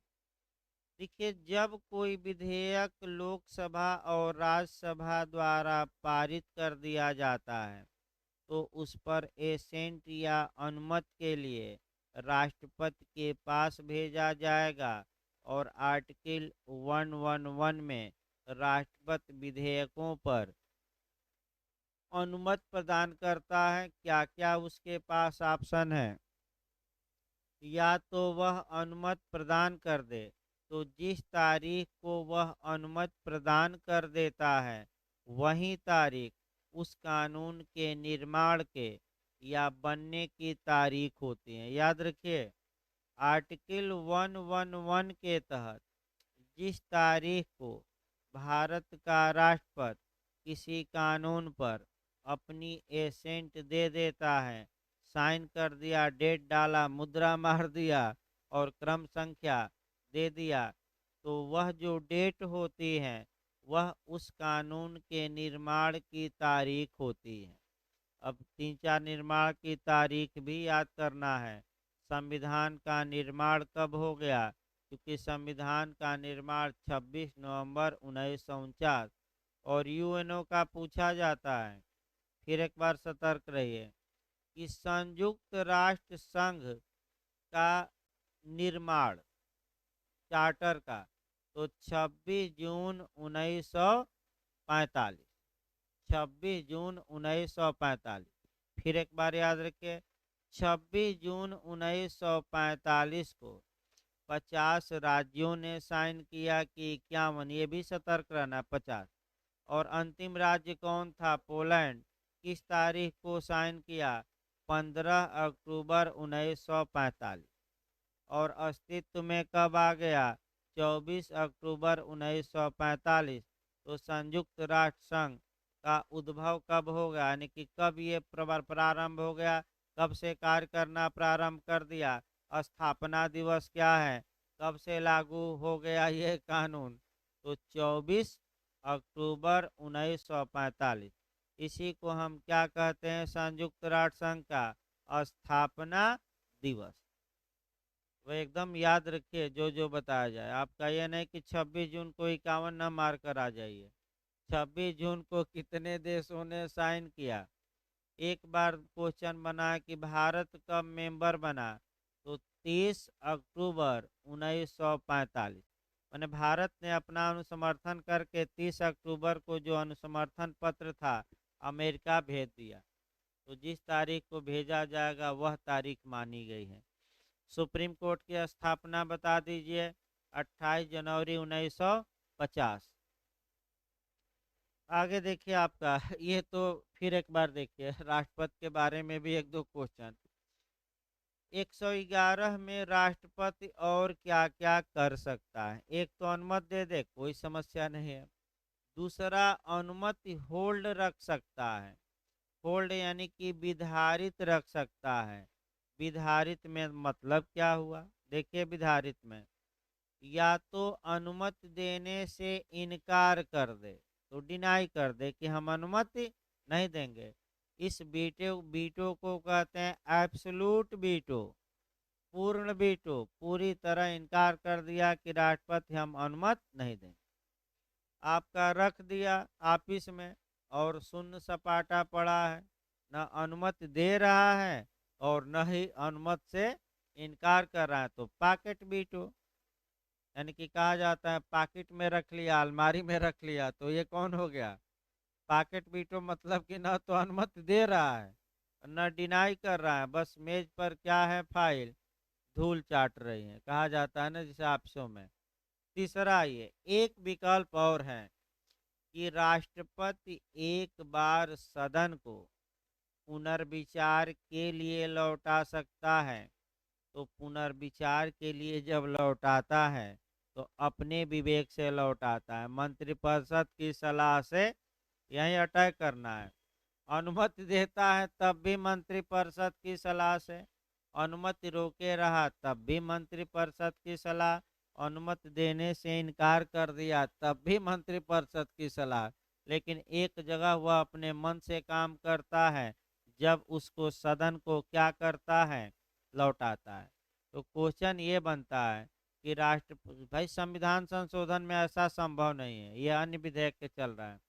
देखिए जब कोई विधेयक लोकसभा और राज्यसभा द्वारा पारित कर दिया जाता है तो उस पर एसेंट या अनुमति के लिए राष्ट्रपति के पास भेजा जाएगा, और आर्टिकल 111 में राष्ट्रपति विधेयकों पर अनुमति प्रदान करता है? क्या क्या उसके पास ऑप्शन है? या तो वह अनुमति प्रदान कर दे, तो जिस तारीख को वह अनुमति प्रदान कर देता है वही तारीख उस कानून के निर्माण के या बनने की तारीख होती है। याद रखिए, आर्टिकल 111 के तहत जिस तारीख को भारत का राष्ट्रपति किसी कानून पर अपनी एसेंट दे देता है, साइन कर दिया, डेट डाला, मुद्रा मार दिया और क्रम संख्या दे दिया, तो वह जो डेट होती है वह उस कानून के निर्माण की तारीख होती है। अब तीन चार निर्माण की तारीख भी याद करना है। संविधान का निर्माण कब हो गया? क्योंकि संविधान का निर्माण 26 नवंबर 1949 और यूएनओ का पूछा जाता है। फिर एक बार सतर्क रहिए कि संयुक्त राष्ट्र संघ का निर्माण चार्टर का तो 26 जून 1945, 26 जून 1945। फिर एक बार याद रखिए, 26 जून 1945 को 50 राज्यों ने साइन किया कि 51, ये भी सतर्क रहना, 50। और अंतिम राज्य कौन था? पोलैंड। किस तारीख को साइन किया? 15 अक्टूबर 1945। और अस्तित्व में कब आ गया? 24 अक्टूबर 1945। तो संयुक्त राष्ट्र संघ का उद्भव कब हो गया, यानी कि कब ये प्रारंभ हो गया, कब से कार्य करना प्रारंभ कर दिया? स्थापना दिवस क्या है, कब से लागू हो गया ये कानून? तो 24 अक्टूबर 1945। इसी को हम क्या कहते हैं? संयुक्त राष्ट्र संघ का स्थापना दिवस। वो एकदम याद रखिए जो जो बताया जाए। आपका ये नहीं कि 26 जून को 51 न मार कर आ जाइए। 26 जून को कितने देशों ने साइन किया? एक बार क्वेश्चन बना कि भारत कब मेंबर बना, तो 30 अक्टूबर 1945। मैंने भारत ने अपना अनुसमर्थन करके 30 अक्टूबर को जो अनुसमर्थन पत्र था अमेरिका भेज दिया। तो जिस तारीख को भेजा जाएगा वह तारीख मानी गई है। सुप्रीम कोर्ट की स्थापना बता दीजिए। 28 जनवरी 1950। आगे देखिए आपका ये तो फिर एक बार देखिए, राष्ट्रपति के बारे में भी एक दो क्वेश्चन। 111 में राष्ट्रपति और क्या क्या कर सकता है? एक तो अनुमति दे दे, कोई समस्या नहीं है। दूसरा, अनुमति होल्ड रख सकता है। होल्ड यानी कि विधारित रख सकता है। विधारित में मतलब क्या हुआ? देखिए, विधारित में या तो अनुमति देने से इनकार कर दे, तो डिनाई कर दे कि हम अनुमति नहीं देंगे। इस बीटो को कहते हैं एब्सोल्यूट बीटो, पूर्ण बीटो। पूरी तरह इनकार कर दिया कि राष्ट्रपति हम अनुमति नहीं देंगे। आपका रख दिया ऑफिस में और शून्य सपाटा पड़ा है, न अनुमति दे रहा है और न ही अनुमति से इनकार कर रहा है, तो पॉकेट बीटो। यानी कि कहा जाता है पॉकेट में रख लिया, अलमारी में रख लिया, तो ये कौन हो गया? पॉकेट बीटो। मतलब कि न तो अनुमति दे रहा है न डिनाई कर रहा है, बस मेज पर क्या है? फाइल धूल चाट रही है, कहा जाता है ना जैसे ऑफिसों में। तीसरा, ये एक विकल्प और है कि राष्ट्रपति एक बार सदन को पुनर्विचार के लिए लौटा सकता है। तो पुनर्विचार के लिए जब लौटाता है तो अपने विवेक से लौटाता है, मंत्रिपरिषद की सलाह से यही अटैक करना है। अनुमति देता है तब भी मंत्रिपरिषद की सलाह से, अनुमति रोके रहा तब भी मंत्रिपरिषद की सलाह, अनुमति देने से इनकार कर दिया तब भी मंत्रिपरिषद की सलाह। लेकिन एक जगह वह अपने मन से काम करता है जब उसको सदन को क्या करता है? लौटाता है। तो क्वेश्चन ये बनता है कि भाई संविधान संशोधन में ऐसा संभव नहीं है, ये अन्य विधेयक के चल रहा है।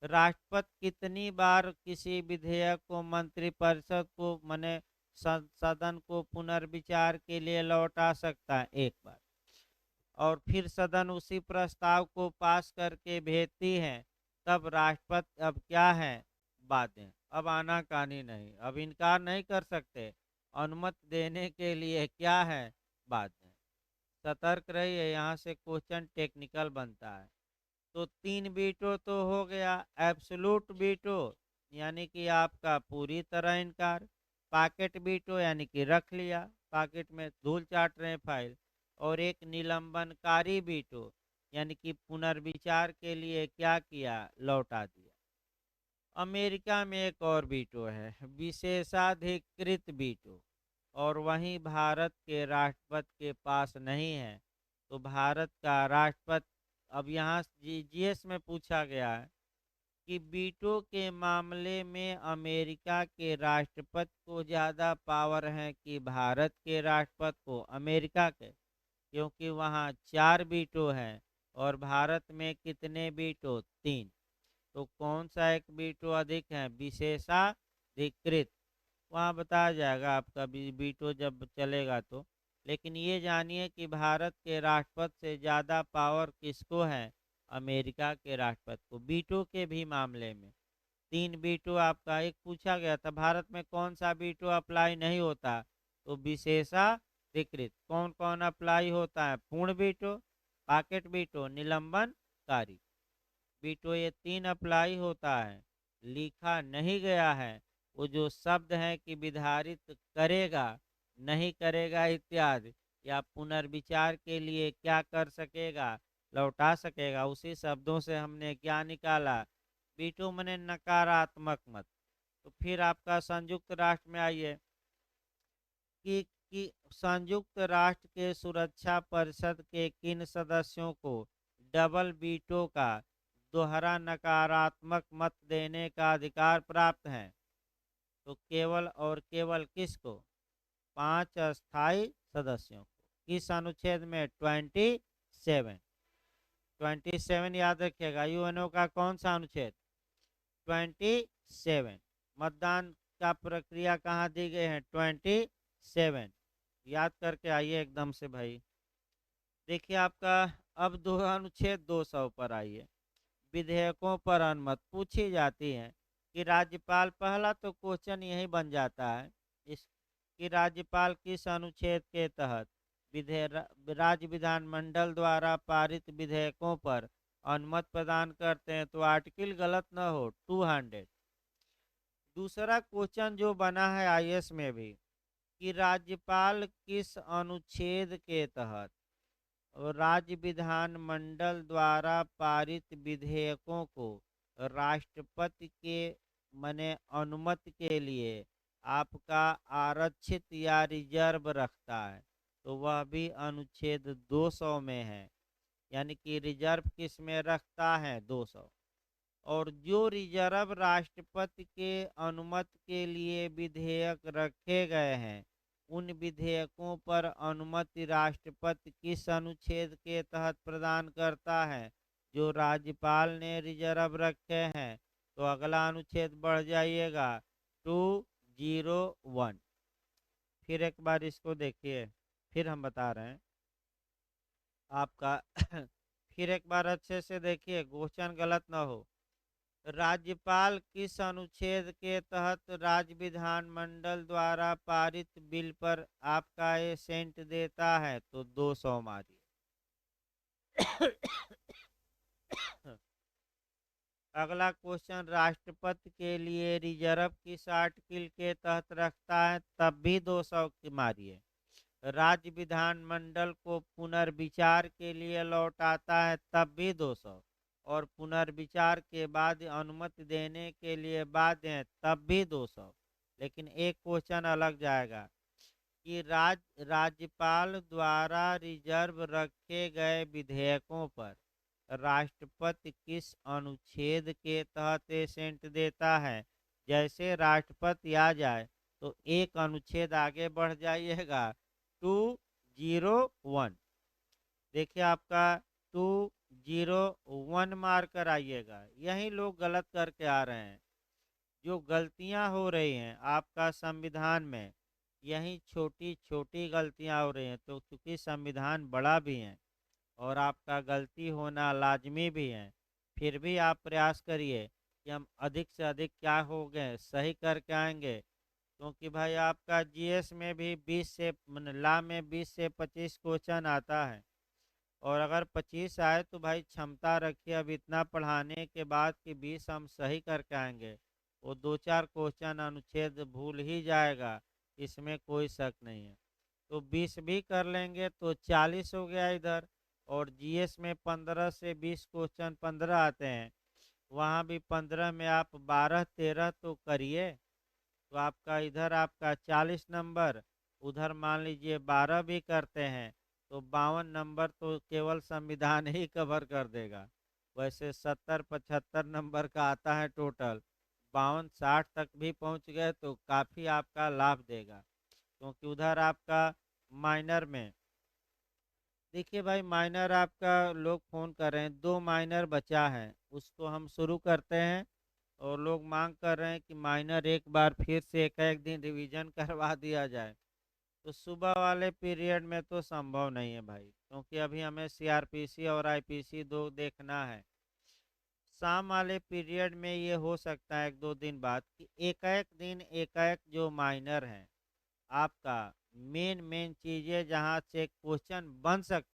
राष्ट्रपति कितनी बार किसी विधेयक को मंत्रिपरिषद को माने सदन को पुनर्विचार के लिए लौटा सकता है? एक बार। और फिर सदन उसी प्रस्ताव को पास करके भेजती है, तब राष्ट्रपति अब क्या है, बाध्य हैं। अब आनाकानी नहीं, अब इनकार नहीं कर सकते, अनुमति देने के लिए क्या है, बाध्य हैं। सतर्क रहिए, यहाँ से क्वेश्चन टेक्निकल बनता है। तो 3 बीटो तो हो गया, एब्सोल्यूट बीटो यानी कि आपका पूरी तरह इनकार, पॉकेट बीटो यानी कि रख लिया, पॉकेट में धूल चाट रहे हैं फाइल, और एक निलंबनकारी बीटो यानी कि पुनर्विचार के लिए क्या किया, लौटा दिया। अमेरिका में एक और बीटो है, विशेषाधिकृत बीटो, और वहीं भारत के राष्ट्रपति के पास नहीं है। तो भारत का राष्ट्रपति, अब यहाँ जीएस में पूछा गया है कि बीटो के मामले में अमेरिका के राष्ट्रपति को ज़्यादा पावर है कि भारत के राष्ट्रपति को, अमेरिका के, क्योंकि वहाँ 4 बीटो हैं और भारत में कितने बीटो, 3। तो कौन सा एक बीटो अधिक है, विशेषाधिकृत, वहाँ बताया जाएगा आपका बीटो जब चलेगा तो। लेकिन ये जानिए कि भारत के राष्ट्रपति से ज़्यादा पावर किसको है, अमेरिका के राष्ट्रपति को, बीटो के भी मामले में। 3 बीटो आपका, एक पूछा गया था भारत में कौन सा बीटो अप्लाई नहीं होता, तो विशेषाधिकृत। कौन कौन अप्लाई होता है, पूर्ण बीटो, पॉकेट बीटो, निलंबनकारी बीटो, ये 3 अप्लाई होता है। लिखा नहीं गया है वो जो शब्द है कि विधारित करेगा, नहीं करेगा इत्यादि, या पुनर्विचार के लिए क्या कर सकेगा, लौटा सकेगा, उसी शब्दों से हमने क्या निकाला, बीटो मने नकारात्मक मत। तो फिर आपका संयुक्त राष्ट्र में आइए कि संयुक्त राष्ट्र के सुरक्षा परिषद के किन सदस्यों को डबल बीटो का, दोहरा नकारात्मक मत देने का अधिकार प्राप्त है। तो केवल और केवल किसको, 5 अस्थाई सदस्यों को। किस अनुच्छेद में, 27 याद रखिएगा, यूएनओ का कौन सा अनुच्छेद, 27। मतदान का प्रक्रिया कहाँ दी गई है, 27, याद करके आइए एकदम से भाई। देखिए आपका अब दो अनुच्छेद 200 पर आइए। विधेयकों पर अनुमति पूछी जाती है कि राज्यपाल, पहला तो क्वेश्चन यही बन जाता है इस कि राज्यपाल किस अनुच्छेद के तहत राज्य विधानमंडल द्वारा पारित विधेयकों पर अनुमति प्रदान करते हैं। तो आर्टिकल गलत न हो, 200। दूसरा क्वेश्चन जो बना है आईएएस में भी कि राज्यपाल किस अनुच्छेद के तहत और राज्य विधानमंडल द्वारा पारित विधेयकों को राष्ट्रपति के मने अनुमति के लिए आपका आरक्षित या रिजर्व रखता है। तो वह भी अनुच्छेद 200 में है, यानी कि रिजर्व किस में रखता है, 200। और जो रिजर्व राष्ट्रपति के अनुमति के लिए विधेयक रखे गए हैं, उन विधेयकों पर अनुमति राष्ट्रपति किस अनुच्छेद के तहत प्रदान करता है, जो राज्यपाल ने रिजर्व रखे हैं। तो अगला अनुच्छेद बढ़ जाइएगा, 201। फिर एक बार इसको देखिए, फिर हम बता रहे हैं आपका फिर एक बार अच्छे से देखिए, क्वेश्चन गलत ना हो। राज्यपाल किस अनुच्छेद के तहत राज्य विधानमंडल द्वारा पारित बिल पर आपका ये सेंट देता है, तो 200 मारिए। अगला क्वेश्चन, राष्ट्रपति के लिए रिजर्व किस आर्टिकल के तहत रखता है, तब भी 200 की मारिए। राज्य विधानमंडल को पुनर्विचार के लिए लौटाता है, तब भी 200। और पुनर्विचार के बाद अनुमति देने के लिए बाध्य है, तब भी 200। लेकिन एक क्वेश्चन अलग जाएगा कि राज्यपाल द्वारा रिजर्व रखे गए विधेयकों पर राष्ट्रपति किस अनुच्छेद के तहत सेंट देता है। जैसे राष्ट्रपति आ जाए तो एक अनुच्छेद आगे बढ़ जाइएगा, 201। देखिए आपका 201 मार कर आइएगा। यही लोग गलत करके आ रहे हैं, जो गलतियां हो रही हैं आपका संविधान में, यही छोटी छोटी गलतियां हो रही हैं। तो चूंकि संविधान बड़ा भी है, और आपका गलती होना लाजमी भी है, फिर भी आप प्रयास करिए कि हम अधिक से अधिक क्या हो गए सही करके आएंगे। क्योंकि भाई आपका जीएस में भी 20 से ला में 20 से 25 क्वेश्चन आता है। और अगर 25 आए तो भाई क्षमता रखिए अब इतना पढ़ाने के बाद कि 20 हम सही करके आएंगे। वो दो चार क्वेश्चन अनुच्छेद भूल ही जाएगा, इसमें कोई शक नहीं है। तो 20 भी कर लेंगे तो 40 हो गया इधर। और जीएस में 15 से 20 क्वेश्चन 15 आते हैं, वहाँ भी 15 में आप 12 13 तो करिए। तो आपका इधर आपका 40 नंबर, उधर मान लीजिए 12 भी करते हैं तो 52 नंबर तो केवल संविधान ही कवर कर देगा। वैसे 70 75 नंबर का आता है टोटल, 52 60 तक भी पहुंच गए तो काफ़ी आपका लाभ देगा। क्योंकि उधर आपका माइनर में देखिए भाई, माइनर आपका लोग फ़ोन कर रहे हैं, 2 माइनर बचा है, उसको हम शुरू करते हैं। और लोग मांग कर रहे हैं कि माइनर एक बार फिर से एक एक दिन रिवीजन करवा दिया जाए। तो सुबह वाले पीरियड में तो संभव नहीं है भाई, क्योंकि अभी हमें सीआरपीसी और आईपीसी दो देखना है। शाम वाले पीरियड में ये हो सकता है 1 2 दिन बाद कि एक एक दिन एक एक जो माइनर है आपका, मेन मेन चीज़ें जहाँ से क्वेश्चन बन सकते